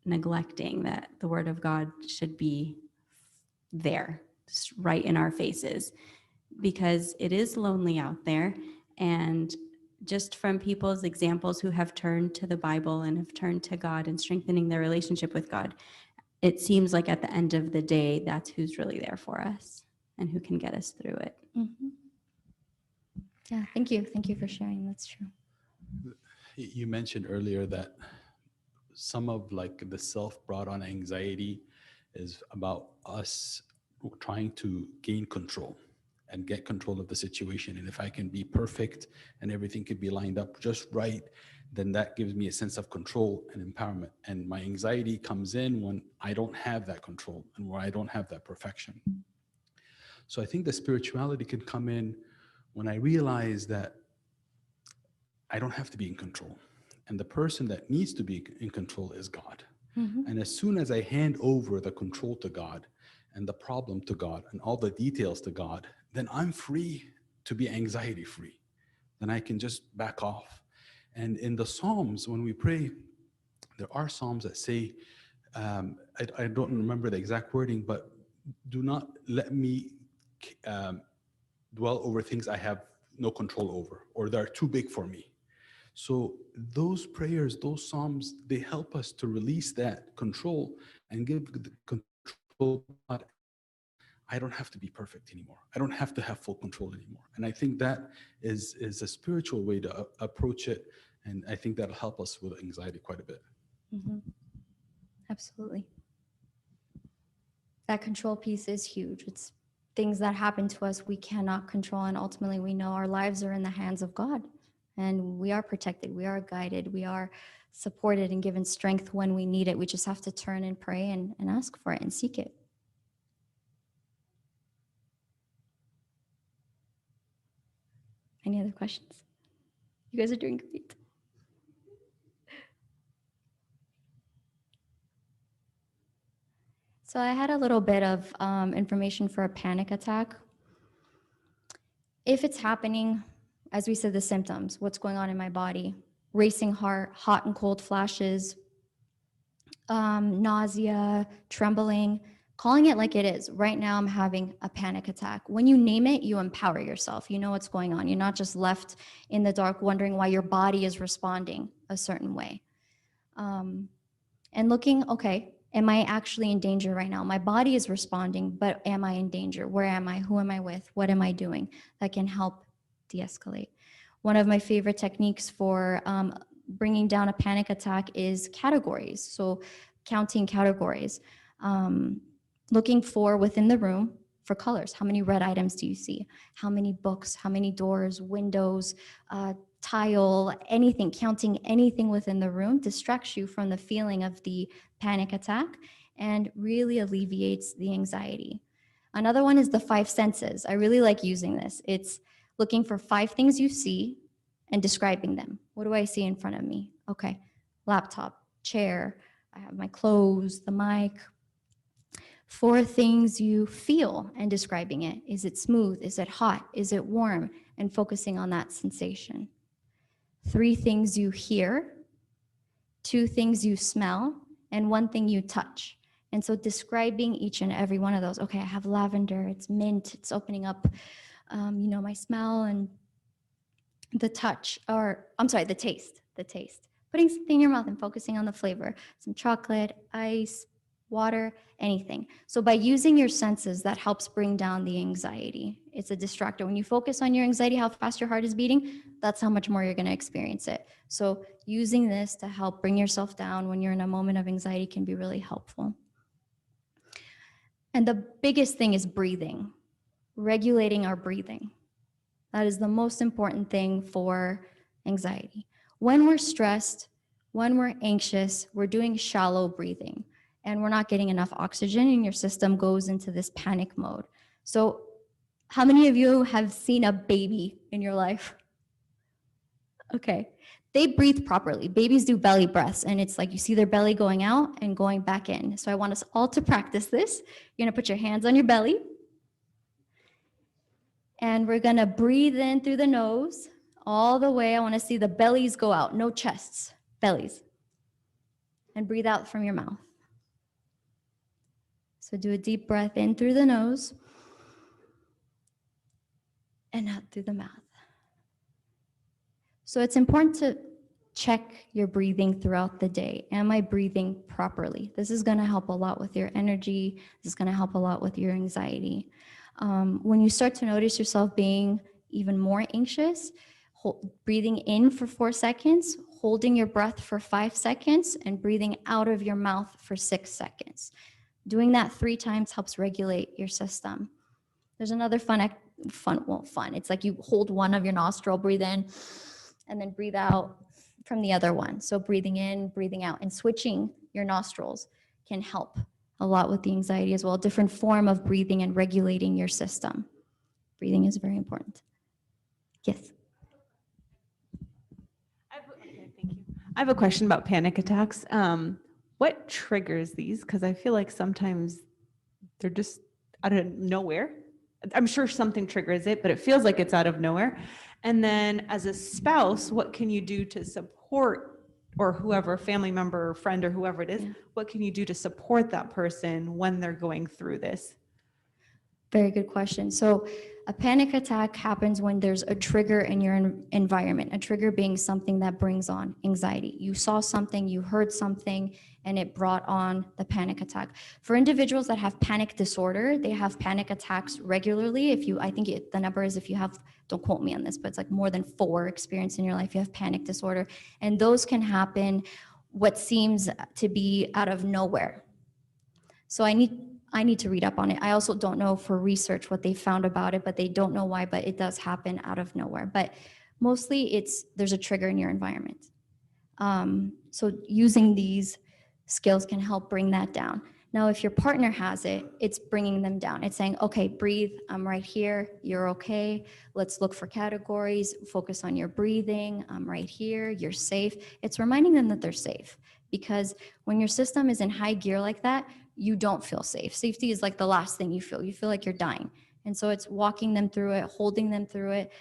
neglecting that the word of God should be there, just right in our faces, because it is lonely out there. And just from people's examples who have turned to the Bible and have turned to God and strengthening their relationship with God, it seems like at the end of the day, that's who's really there for us and who can get us through it. Mm-hmm. Yeah, thank you. Thank you for sharing. That's true. You mentioned earlier that some of like the self-brought on anxiety is about us trying to gain control and get control of the situation. And if I can be perfect and everything could be lined up just right, then that gives me a sense of control and empowerment. And my anxiety comes in when I don't have that control and where I don't have that perfection. So I think the spirituality can come in when I realize that I don't have to be in control. And the person that needs to be in control is God. Mm-hmm. And as soon as I hand over the control to God and the problem to God and all the details to God, then I'm free to be anxiety free. Then I can just back off. And in the Psalms, when we pray, there are Psalms that say, I don't remember the exact wording, but do not let me dwell over things I have no control over, or that are too big for me. So those prayers, those Psalms, they help us to release that control and give the control. I don't have to be perfect anymore. I don't have to have full control anymore. And I think that is a spiritual way to approach it. And I think that'll help us with anxiety quite a bit. Mm-hmm. Absolutely. That control piece is huge. It's things that happen to us we cannot control. And ultimately, we know our lives are in the hands of God. And we are protected. We are guided. We are supported and given strength when we need it. We just have to turn and pray and ask for it and seek it. Any other questions? You guys are doing great. So I had a little bit of information for a panic attack. If it's happening, as we said, the symptoms, what's going on in my body, racing heart, hot and cold flashes, nausea, trembling, calling it like it is. Right now, I'm having a panic attack. When you name it, you empower yourself. You know what's going on. You're not just left in the dark wondering why your body is responding a certain way. And looking, okay, am I actually in danger right now? My body is responding, but am I in danger? Where am I? Who am I with? What am I doing? That can help de-escalate. One of my favorite techniques for bringing down a panic attack is categories. So counting categories. Looking for within the room for colors. How many red items do you see? How many books? How many doors, windows, tile, anything, counting anything within the room distracts you from the feeling of the panic attack and really alleviates the anxiety. Another one is the 5 senses. I really like using this. It's looking for 5 things you see and describing them. What do I see in front of me? Okay, laptop, chair, I have my clothes, the mic. 4 things you feel and describing it. Is it smooth? Is it hot? Is it warm? And focusing on that sensation. 3 things you hear, 2 things you smell, and 1 thing you touch. And so describing each and every one of those. Okay, I have lavender, it's mint, it's opening up, my smell and the touch, or I'm sorry, the taste. Putting something in your mouth and focusing on the flavor. Some chocolate, ice, water, anything. So by using your senses, that helps bring down the anxiety. It's a distractor. When you focus on your anxiety, how fast your heart is beating, that's how much more you're going to experience it. So using this to help bring yourself down when you're in a moment of anxiety can be really helpful. And the biggest thing is breathing, regulating our breathing. That is the most important thing for anxiety. When we're stressed, when we're anxious, we're doing shallow breathing and we're not getting enough oxygen and your system goes into this panic mode. So how many of you have seen a baby in your life? Okay. They breathe properly. Babies do belly breaths, and it's like you see their belly going out and going back in. So I want us all to practice this. You're going to put your hands on your belly, and we're going to breathe in through the nose all the way. I want to see the bellies go out, no chests, bellies. And breathe out from your mouth. So do a deep breath in through the nose and out through the mouth. So it's important to check your breathing throughout the day. Am I breathing properly? This is going to help a lot with your energy. This is going to help a lot with your anxiety. When you start to notice yourself being even more anxious, breathing in for 4 seconds, holding your breath for 5 seconds, and breathing out of your mouth for 6 seconds. Doing that 3 times helps regulate your system. There's another fun. It's like you hold one of your nostril, breathe in, and then breathe out from the other one. So breathing in, breathing out, and switching your nostrils can help a lot with the anxiety as well. A different form of breathing and regulating your system. Breathing is very important. Yes. Okay, thank you. I have a question about panic attacks. What triggers these? Because I feel like sometimes they're just out of nowhere. I'm sure something triggers it, but it feels like it's out of nowhere. And then as a spouse, what can you do to support, or whoever, family member, or friend, or whoever it is, what can you do to support that person when they're going through this? Very good question. So a panic attack happens when there's a trigger in your environment, a trigger being something that brings on anxiety. You saw something, you heard something, and it brought on the panic attack. For individuals that have panic disorder, they have panic attacks regularly. I think the number is, if you have, don't quote me on this, but it's like more than 4 experience in your life, you have panic disorder. And those can happen what seems to be out of nowhere. So I need to read up on it. I also don't know for research what they found about it, but they don't know why, but it does happen out of nowhere. But mostly there's a trigger in your environment. So using these skills can help bring that down. Now, if your partner has it, it's bringing them down. It's saying, okay, breathe, I'm right here, you're okay. Let's look for categories, focus on your breathing, I'm right here, you're safe. It's reminding them that they're safe, because when your system is in high gear like that, you don't feel safe. Safety is like the last thing you feel. You feel like you're dying. And so it's walking them through it, holding them through it,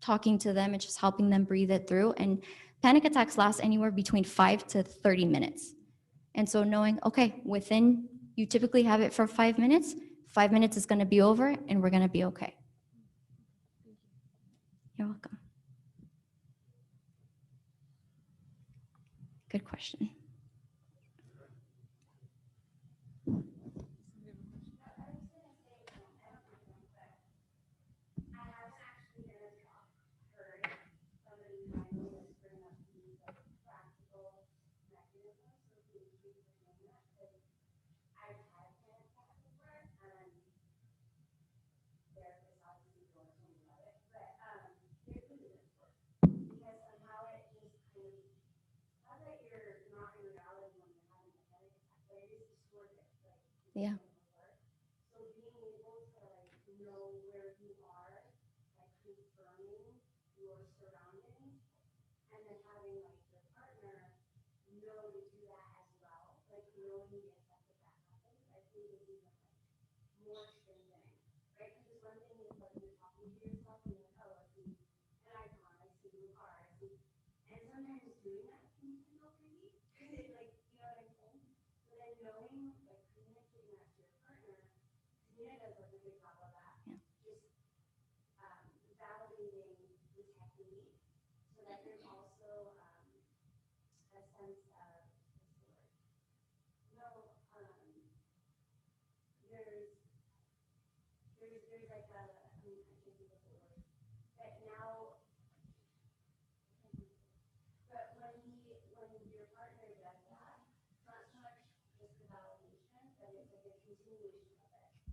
talking to them, and just helping them breathe it through. And panic attacks last anywhere between 5 to 30 minutes. And so knowing, okay, you typically have it for 5 minutes, 5 minutes is going to be over and we're going to be okay. You're welcome. Good question. Yeah.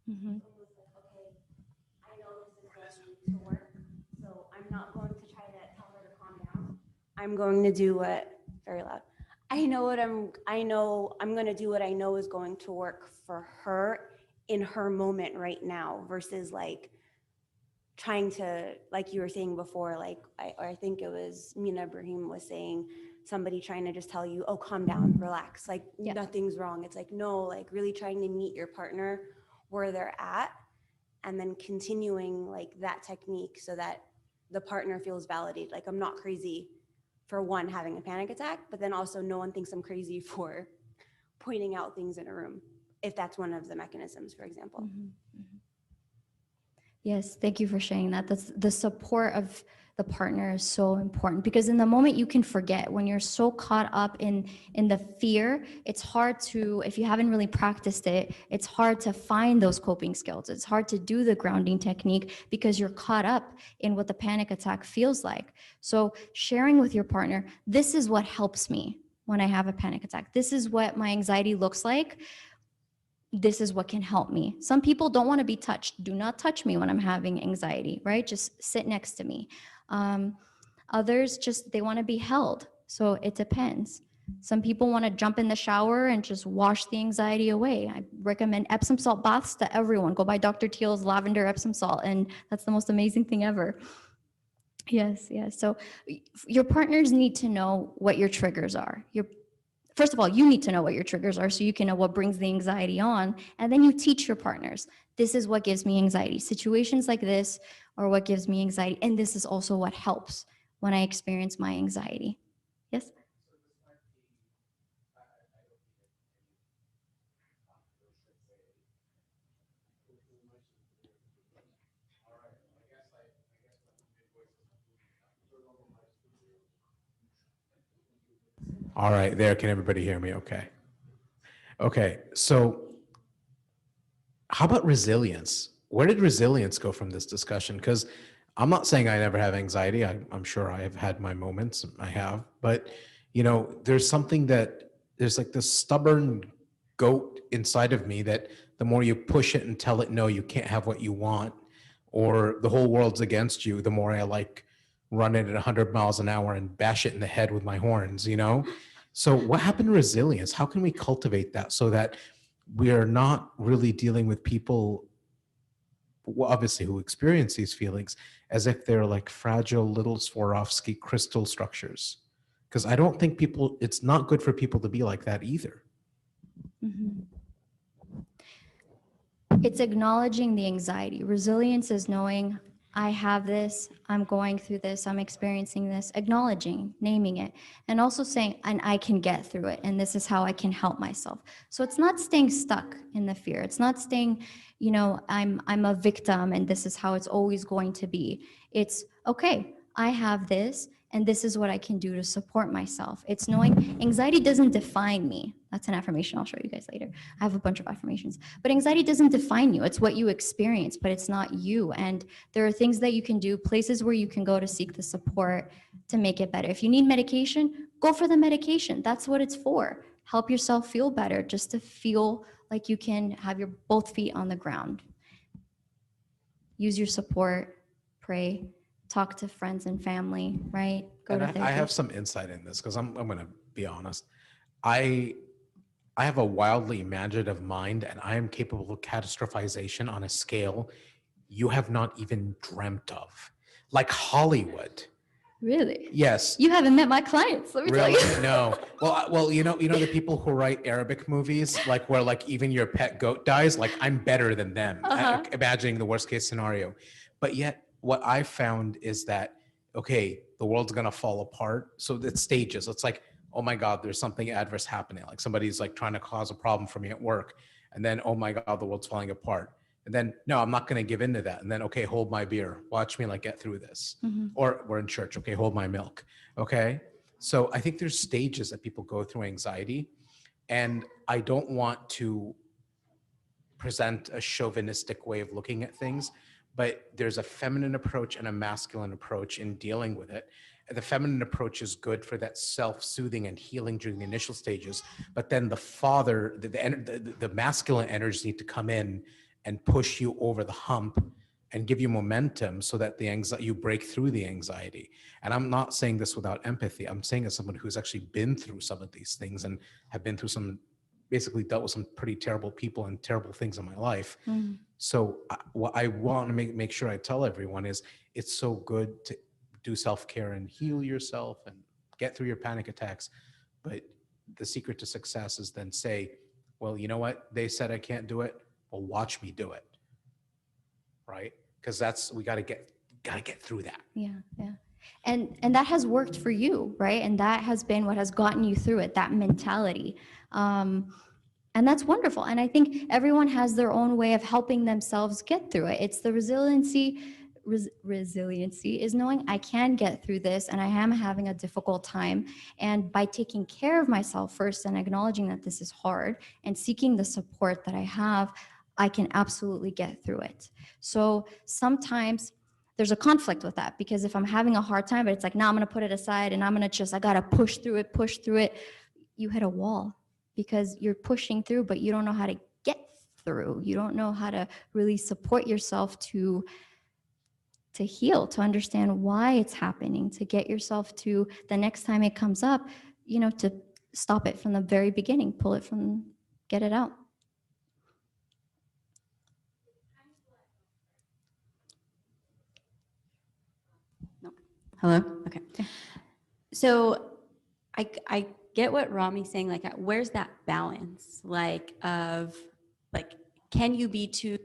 Mm-hmm. I'm going to do what, very loud. I know I'm going to do what I know is going to work for her in her moment right now versus like trying to, like you were saying before, like I think it was Mina Ibrahim was saying, somebody trying to just tell you, oh, calm down, relax, like nothing's wrong. It's like, no, like really trying to meet your partner where they're at and then continuing like that technique so that the partner feels validated. Like I'm not crazy for one, having a panic attack, but then also no one thinks I'm crazy for pointing out things in a room, if that's one of the mechanisms, for example. Mhm, mhm. Yes, thank you for sharing that. That's the support of the partner is so important because in the moment you can forget when you're so caught up in the fear. It's hard to, if you haven't really practiced it, it's hard to find those coping skills. It's hard to do the grounding technique because you're caught up in what the panic attack feels like. So sharing with your partner, this is what helps me when I have a panic attack. This is what my anxiety looks like. This is what can help me. Some people don't want to be touched. Do not touch me when I'm having anxiety, right? Just sit next to me. Others just, they want to be held. So it depends. Some people want to jump in the shower and just wash the anxiety away. I recommend Epsom salt baths to everyone. Go buy Dr. Teal's lavender Epsom salt, and that's the most amazing thing ever. Yes, yes. So your partners need to know what your triggers are. First of all, you need to know what your triggers are so you can know what brings the anxiety on. And then you teach your partners, this is what gives me anxiety. Situations like this are what gives me anxiety. And this is also what helps when I experience my anxiety. Yes? All right, there. Can everybody hear me? Okay. Okay. So, how about resilience? Where did resilience go from this discussion? Because I'm not saying I never have anxiety. I'm sure I have had my moments. I have, but there's something there's like this stubborn goat inside of me that the more you push it and tell it no, you can't have what you want, or the whole world's against you, the more I like run it at 100 miles an hour and bash it in the head with my horns. So what happened to resilience? How can we cultivate that so that we are not really dealing with people, well, obviously, who experience these feelings as if they're like fragile little Swarovski crystal structures? Because I don't think it's not good for people to be like that either. Mhm. It's acknowledging the anxiety. Resilience is knowing I have this, I'm going through this, I'm experiencing this, acknowledging, naming it, and also saying, and I can get through it, and this is how I can help myself. So it's not staying stuck in the fear. It's not staying, I'm a victim and this is how it's always going to be. It's, okay, I have this, and this is what I can do to support myself. It's knowing anxiety doesn't define me. That's an affirmation I'll show you guys later. I have a bunch of affirmations. But anxiety doesn't define you. It's what you experience, but it's not you. And there are things that you can do, places where you can go to seek the support to make it better. If you need medication, go for the medication. That's what it's for. Help yourself feel better, just to feel like you can have your both feet on the ground. Use your support, pray, talk to friends and family, right? Go to therapy. I have some insight in this because I'm going to be honest. I have a wildly imaginative mind, and I am capable of catastrophization on a scale you have not even dreamt of, like Hollywood. Really? Yes. You haven't met my clients, let me Really? tell you. No. Well, you know the people who write Arabic movies, like where like even your pet goat dies, like I'm better than them, imagining the worst case scenario. But yet what I found is that, okay, the world's gonna fall apart. So it's stages. It's like, oh my God, there's something adverse happening. Like somebody's like trying to cause a problem for me at work. And then, oh my God, the world's falling apart. And then, no, I'm not going to give in to that. And then, okay, hold my beer. Watch me like get through this. Mhm. Or we're in church. Okay, hold my milk. Okay. So I think there's stages that people go through anxiety. And I don't want to present a chauvinistic way of looking at things, but there's a feminine approach and a masculine approach in dealing with it. The feminine approach is good for that self-soothing and healing during the initial stages, but then the masculine energies need to come in and push you over the hump and give you momentum so that the anxiety, you break through the anxiety. And I'm not saying this without empathy. I'm saying as someone who's actually been through some of these things and have been through some, basically dealt with some pretty terrible people and terrible things in my life. So what I want to make sure I tell everyone is it's so good to do self-care and heal yourself and get through your panic attacks. But the secret to success is then say, well, you know what? They said I can't do it. Well, watch me do it. Right? Because we got to get through that. Yeah. And that has worked for you, right? And that has been what has gotten you through it, that mentality. And that's wonderful. And I think everyone has their own way of helping themselves get through it. It's the resiliency. Resiliency is knowing I can get through this and I am having a difficult time. And by taking care of myself first and acknowledging that this is hard and seeking the support that I have, I can absolutely get through it. So sometimes there's a conflict with that, because if I'm having a hard time, but it's like, now I'm going to put it aside and I'm going to I got to push through it. You hit a wall because you're pushing through, but you don't know how to get through. You don't know how to really support yourself to heal, to understand why it's happening, to get yourself to the next time it comes up, to stop it from the very beginning, get it out. Hello? Okay. So I get what Rami's saying, like, where's that balance? Like, can you be too...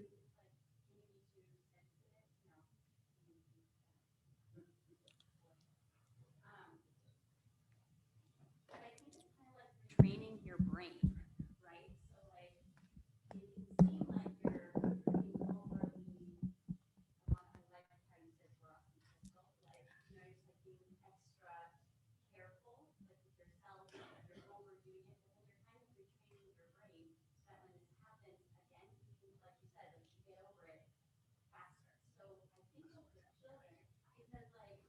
training your brain, right? So like, it can seem like you're being overly, I like how you said rough and tussled, like, just like being extra careful with yourself, you're overdoing it, but then you're kind of retraining your brain so that when this happens again, like you said, like you get over it faster. So I think with children, because like,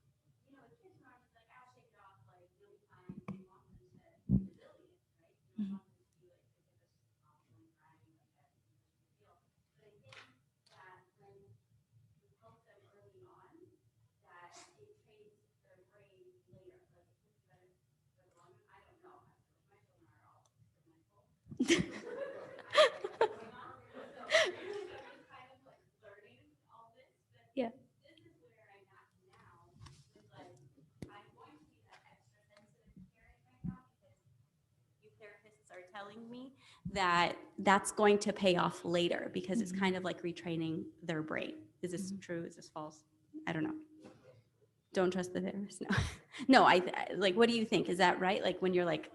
kids are just like, I'll shake it off, like, you'll be fine. They want them to be resilient. Yeah. Therapists are telling me that that's going to pay off later because it's kind of like retraining their brain. Is this true? Is this false? I don't know. Don't trust the therapist. No, no. I like. What do you think? Is that right? Like when you're like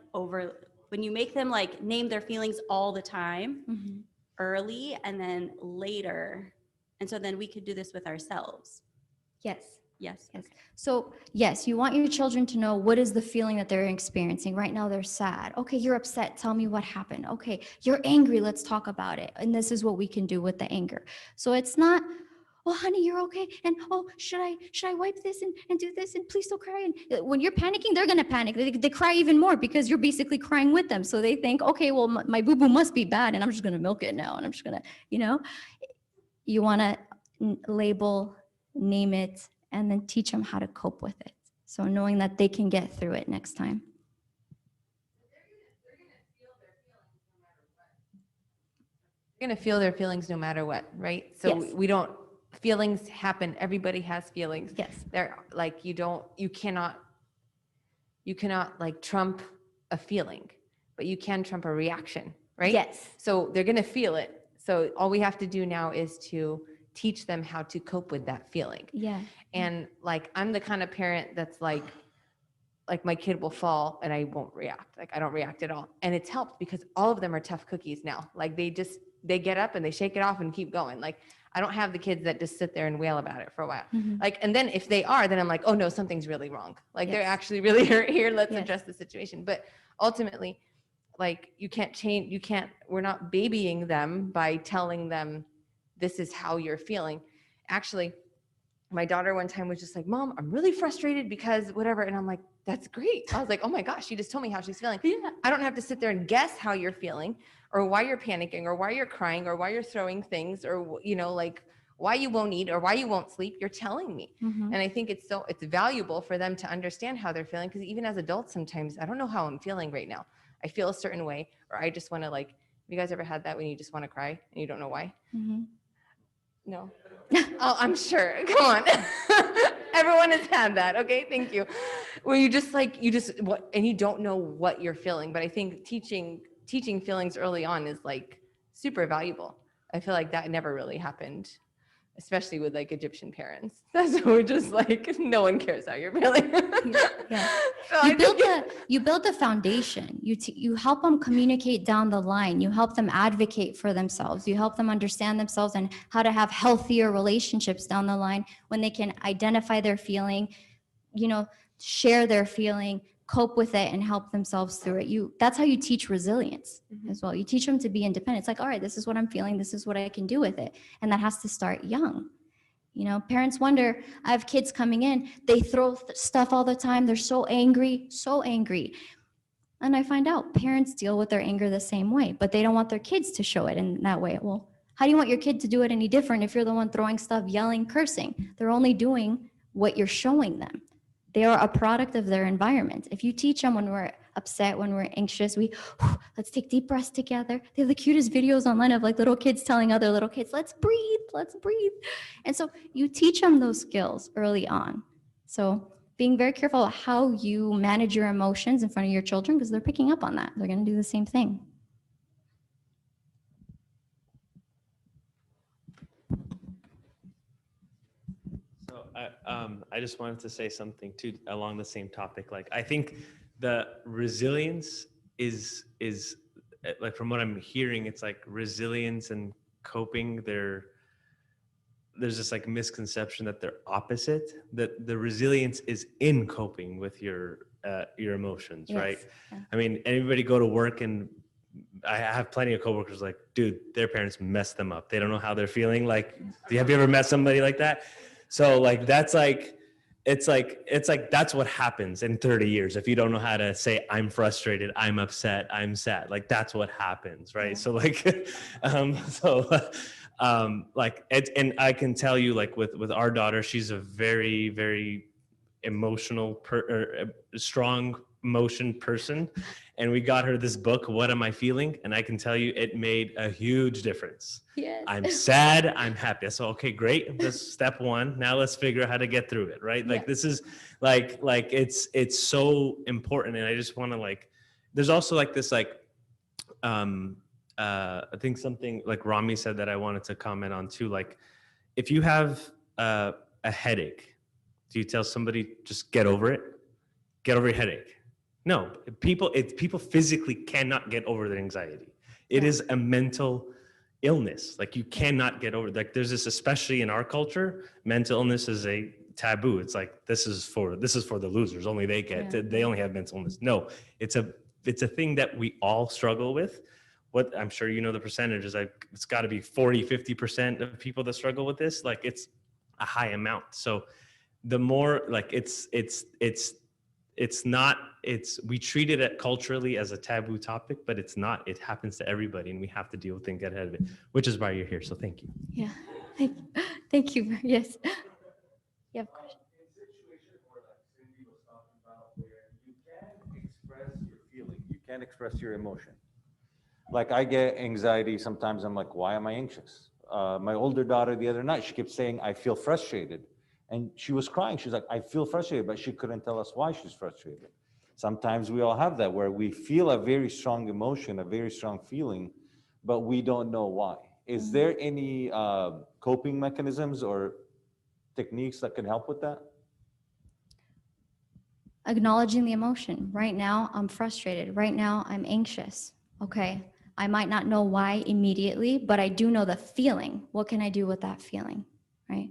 when you make them like name their feelings all the time, early, and then later, and so then we could do this with ourselves. Yes. Yes. Yes. So yes, you want your children to know what is the feeling that they're experiencing. Right now they're sad. Okay, you're upset. Tell me what happened. Okay, you're angry. Let's talk about it. And this is what we can do with the anger. So it's not, oh honey, you're okay. And oh, should I wipe this and do this? And please don't cry. And when you're panicking, they're gonna panic. They cry even more because you're basically crying with them. So they think, okay, well my boo-boo must be bad and I'm just gonna milk it now. And I'm just gonna, you wanna label, name it, and then teach them how to cope with it. So knowing that they can get through it next time. They're going to feel their feelings no matter what, right? So Yes. Feelings happen. Everybody has feelings. Yes. They're like, you cannot like trump a feeling, but you can trump a reaction, right? Yes. So they're going to feel it. So all we have to do now is to teach them how to cope with that feeling. Yeah. And like, I'm the kind of parent that's like my kid will fall and I won't react. Like I don't react at all. And it's helped because all of them are tough cookies now. Like they get up and they shake it off and keep going. Like I don't have the kids that just sit there and wail about it for a while. Like, and then if they are, then I'm like, oh no, something's really wrong. Like they're actually really hurt here. Let's address the situation. But ultimately, like we're not babying them by telling them this is how you're feeling. Actually, my daughter one time was just like, Mom, I'm really frustrated because whatever. And I'm like, that's great. I was like, oh my gosh, she just told me how she's feeling. Yeah. I don't have to sit there and guess how you're feeling or why you're panicking or why you're crying or why you're throwing things or, like why you won't eat or why you won't sleep, you're telling me. Mhm. And I think it's valuable for them to understand how they're feeling, because even as adults, sometimes I don't know how I'm feeling right now. I feel a certain way, or I just want to like, have you guys ever had that when you just want to cry and you don't know why? Mhm. No. Oh, I'm sure. Come on. Everyone has had that. Okay. Thank you. Where you just and you don't know what you're feeling. But I think teaching feelings early on is like super valuable. I feel like that never really happened, especially with like Egyptian parents. That's we're just like, no one cares how you're feeling. Yeah. So You build the foundation. You help them communicate down the line. You help them advocate for themselves. You help them understand themselves and how to have healthier relationships down the line when they can identify their feeling, share their feeling, cope with it, and help themselves through it. That's how you teach resilience as well. You teach them to be independent. It's like, all right, this is what I'm feeling. This is what I can do with it. And that has to start young. Parents wonder, I have kids coming in, they throw stuff all the time. They're so angry. And I find out parents deal with their anger the same way, but they don't want their kids to show it in that way. Well, how do you want your kid to do it any different if you're the one throwing stuff, yelling, cursing? They're only doing what you're showing them. They are a product of their environment. If you teach them when we're upset, when we're anxious, let's take deep breaths together. They have the cutest videos online of like little kids telling other little kids, let's breathe. And so you teach them those skills early on. So being very careful of how you manage your emotions in front of your children, because they're picking up on that. They're going to do the same thing. So I just wanted to say something too along the same topic. Like, I think the resilience is like, from what I'm hearing, it's like resilience and coping. There's this like misconception that they're opposite. That the resilience is in coping with your emotions, Yes. right? Yeah. I mean, anybody go to work, and I have plenty of coworkers like, dude, their parents messed them up. They don't know how they're feeling. Like, have you ever met somebody like that? So like, that's like, it's like that's what happens in 30 years if you don't know how to say, I'm frustrated, I'm upset, I'm sad. Like, that's what happens, right? Yeah. So like, like, and I can tell you, like, with our daughter, she's a very, very emotional, strong emotion person. And we got her this book, What Am I Feeling? And I can tell you it made a huge difference. Yes. I'm sad, I'm happy. So, okay, great. That's step one. Now let's figure out how to get through it, right? Like, Yeah. this is like it's so important. And I just want to, like, there's also like this, like, I think something like Rami said that I wanted to comment on too. Like, if you have a headache, do you tell somebody just get over it? Get over your headache? No, people physically cannot get over their anxiety. It is a mental illness. Like, you cannot get over. Like, there's this, especially in our culture, mental illness is a taboo. It's like, this is for the losers. Only they they only have mental illness. No, it's a thing that we all struggle with. What I'm sure you know the percentages. Like, it's got to be 40-50% of people that struggle with this. Like, it's a high amount. So the more, like, we treat it culturally as a taboo topic, but it's not. It happens to everybody, and we have to deal with it and get ahead of it, which is why you're here. So thank you. Yeah. Thank you. Yes. You have a question? You can't express your emotion. Like, I get anxiety sometimes. I'm like, why am I anxious? My older daughter the other night, she kept saying, I feel frustrated. And she was crying. She's like, I feel frustrated, but she couldn't tell us why she's frustrated. Sometimes we all have that, where we feel a very strong emotion, a very strong feeling, but we don't know why. Is there any coping mechanisms or techniques that can help with that? Acknowledging the emotion. Right now, I'm frustrated. Right now, I'm anxious. Okay. I might not know why immediately, but I do know the feeling. What can I do with that feeling? Right?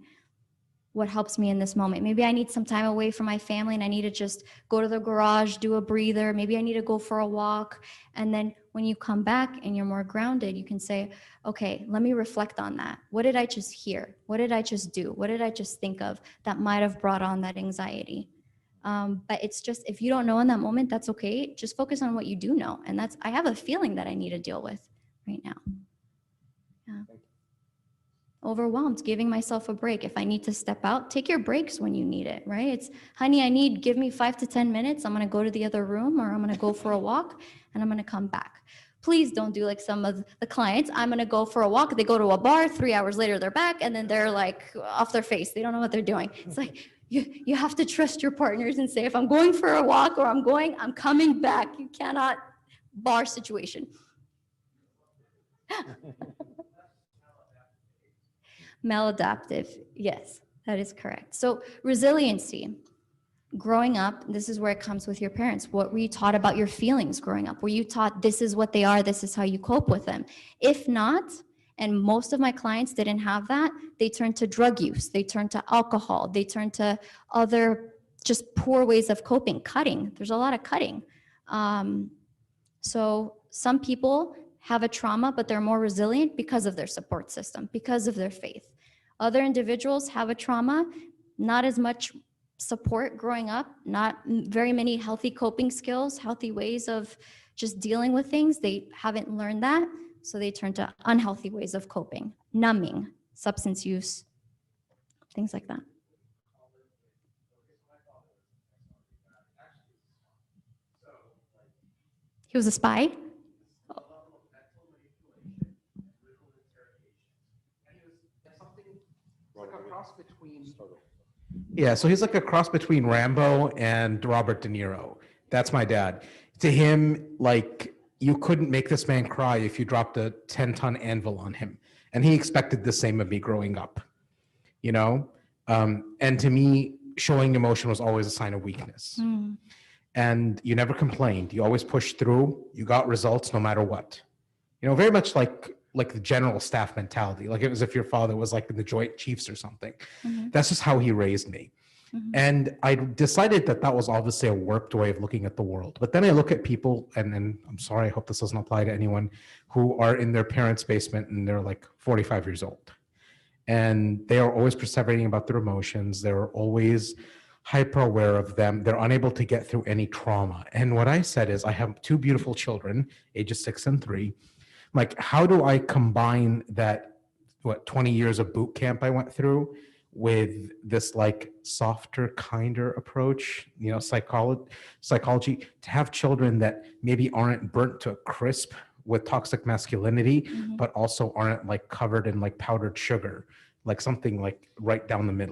What helps me in this moment? Maybe I need some time away from my family and I need to just go to the garage, do a breather. Maybe I need to go for a walk. And then when you come back and you're more grounded, you can say, okay, let me reflect on that. What did I just hear? What did I just do? What did I just think of that might have brought on that anxiety? But it's just, if you don't know in that moment, that's okay. Just focus on what you do know. And I have a feeling that I need to deal with right now. Yeah. overwhelmed, giving myself a break. If I need to step out, take your breaks when you need it, right? It's, honey, give me 5 to 10 minutes. I'm going to go to the other room, or I'm going to go for a walk, and I'm going to come back. Please don't do like some of the clients. I'm going to go for a walk. They go to a bar, 3 hours later, they're back, and then they're like off their face. They don't know what they're doing. It's like, you have to trust your partners and say, if I'm going for a walk or I'm coming back. You cannot bar situation. Maladaptive. Yes, that is correct. So resiliency. Growing up, this is where it comes with your parents. What were you taught about your feelings growing up? Were you taught this is what they are, this is how you cope with them? If not, and most of my clients didn't have that, they turned to drug use, they turned to alcohol, they turned to other just poor ways of coping, cutting. There's a lot of cutting. So some people have a trauma, but they're more resilient because of their support system, because of their faith. Other individuals have a trauma, not as much support growing up, not very many healthy coping skills, healthy ways of just dealing with things. They haven't learned that, so they turn to unhealthy ways of coping, numbing, substance use, things like that. He was a spy? Yeah, so he's like a cross between Rambo and Robert De Niro. That's my dad. To him, like, you couldn't make this man cry if you dropped a 10-ton anvil on him. And he expected the same of me growing up, you know? And to me, showing emotion was always a sign of weakness. And you never complained. You always pushed through. You got results no matter what. You know, very much like the general staff mentality, like it was if your father was like in the Joint Chiefs or something. That's just how he raised me. And I decided that that was obviously a warped way of looking at the world. But then I look at people, and I'm sorry, I hope this doesn't apply to anyone, who are in their parents' basement and they're like 45 years old. And they are always perseverating about their emotions. They're always hyper aware of them. They're unable to get through any trauma. And what I said is, I have 2 beautiful children, ages 6 and 3. Like, how do I combine that, 20 years of boot camp I went through with this like softer, kinder approach, you know, psychology, to have children that maybe aren't burnt to a crisp with toxic masculinity, but also aren't like covered in like powdered sugar, like something like right down the middle.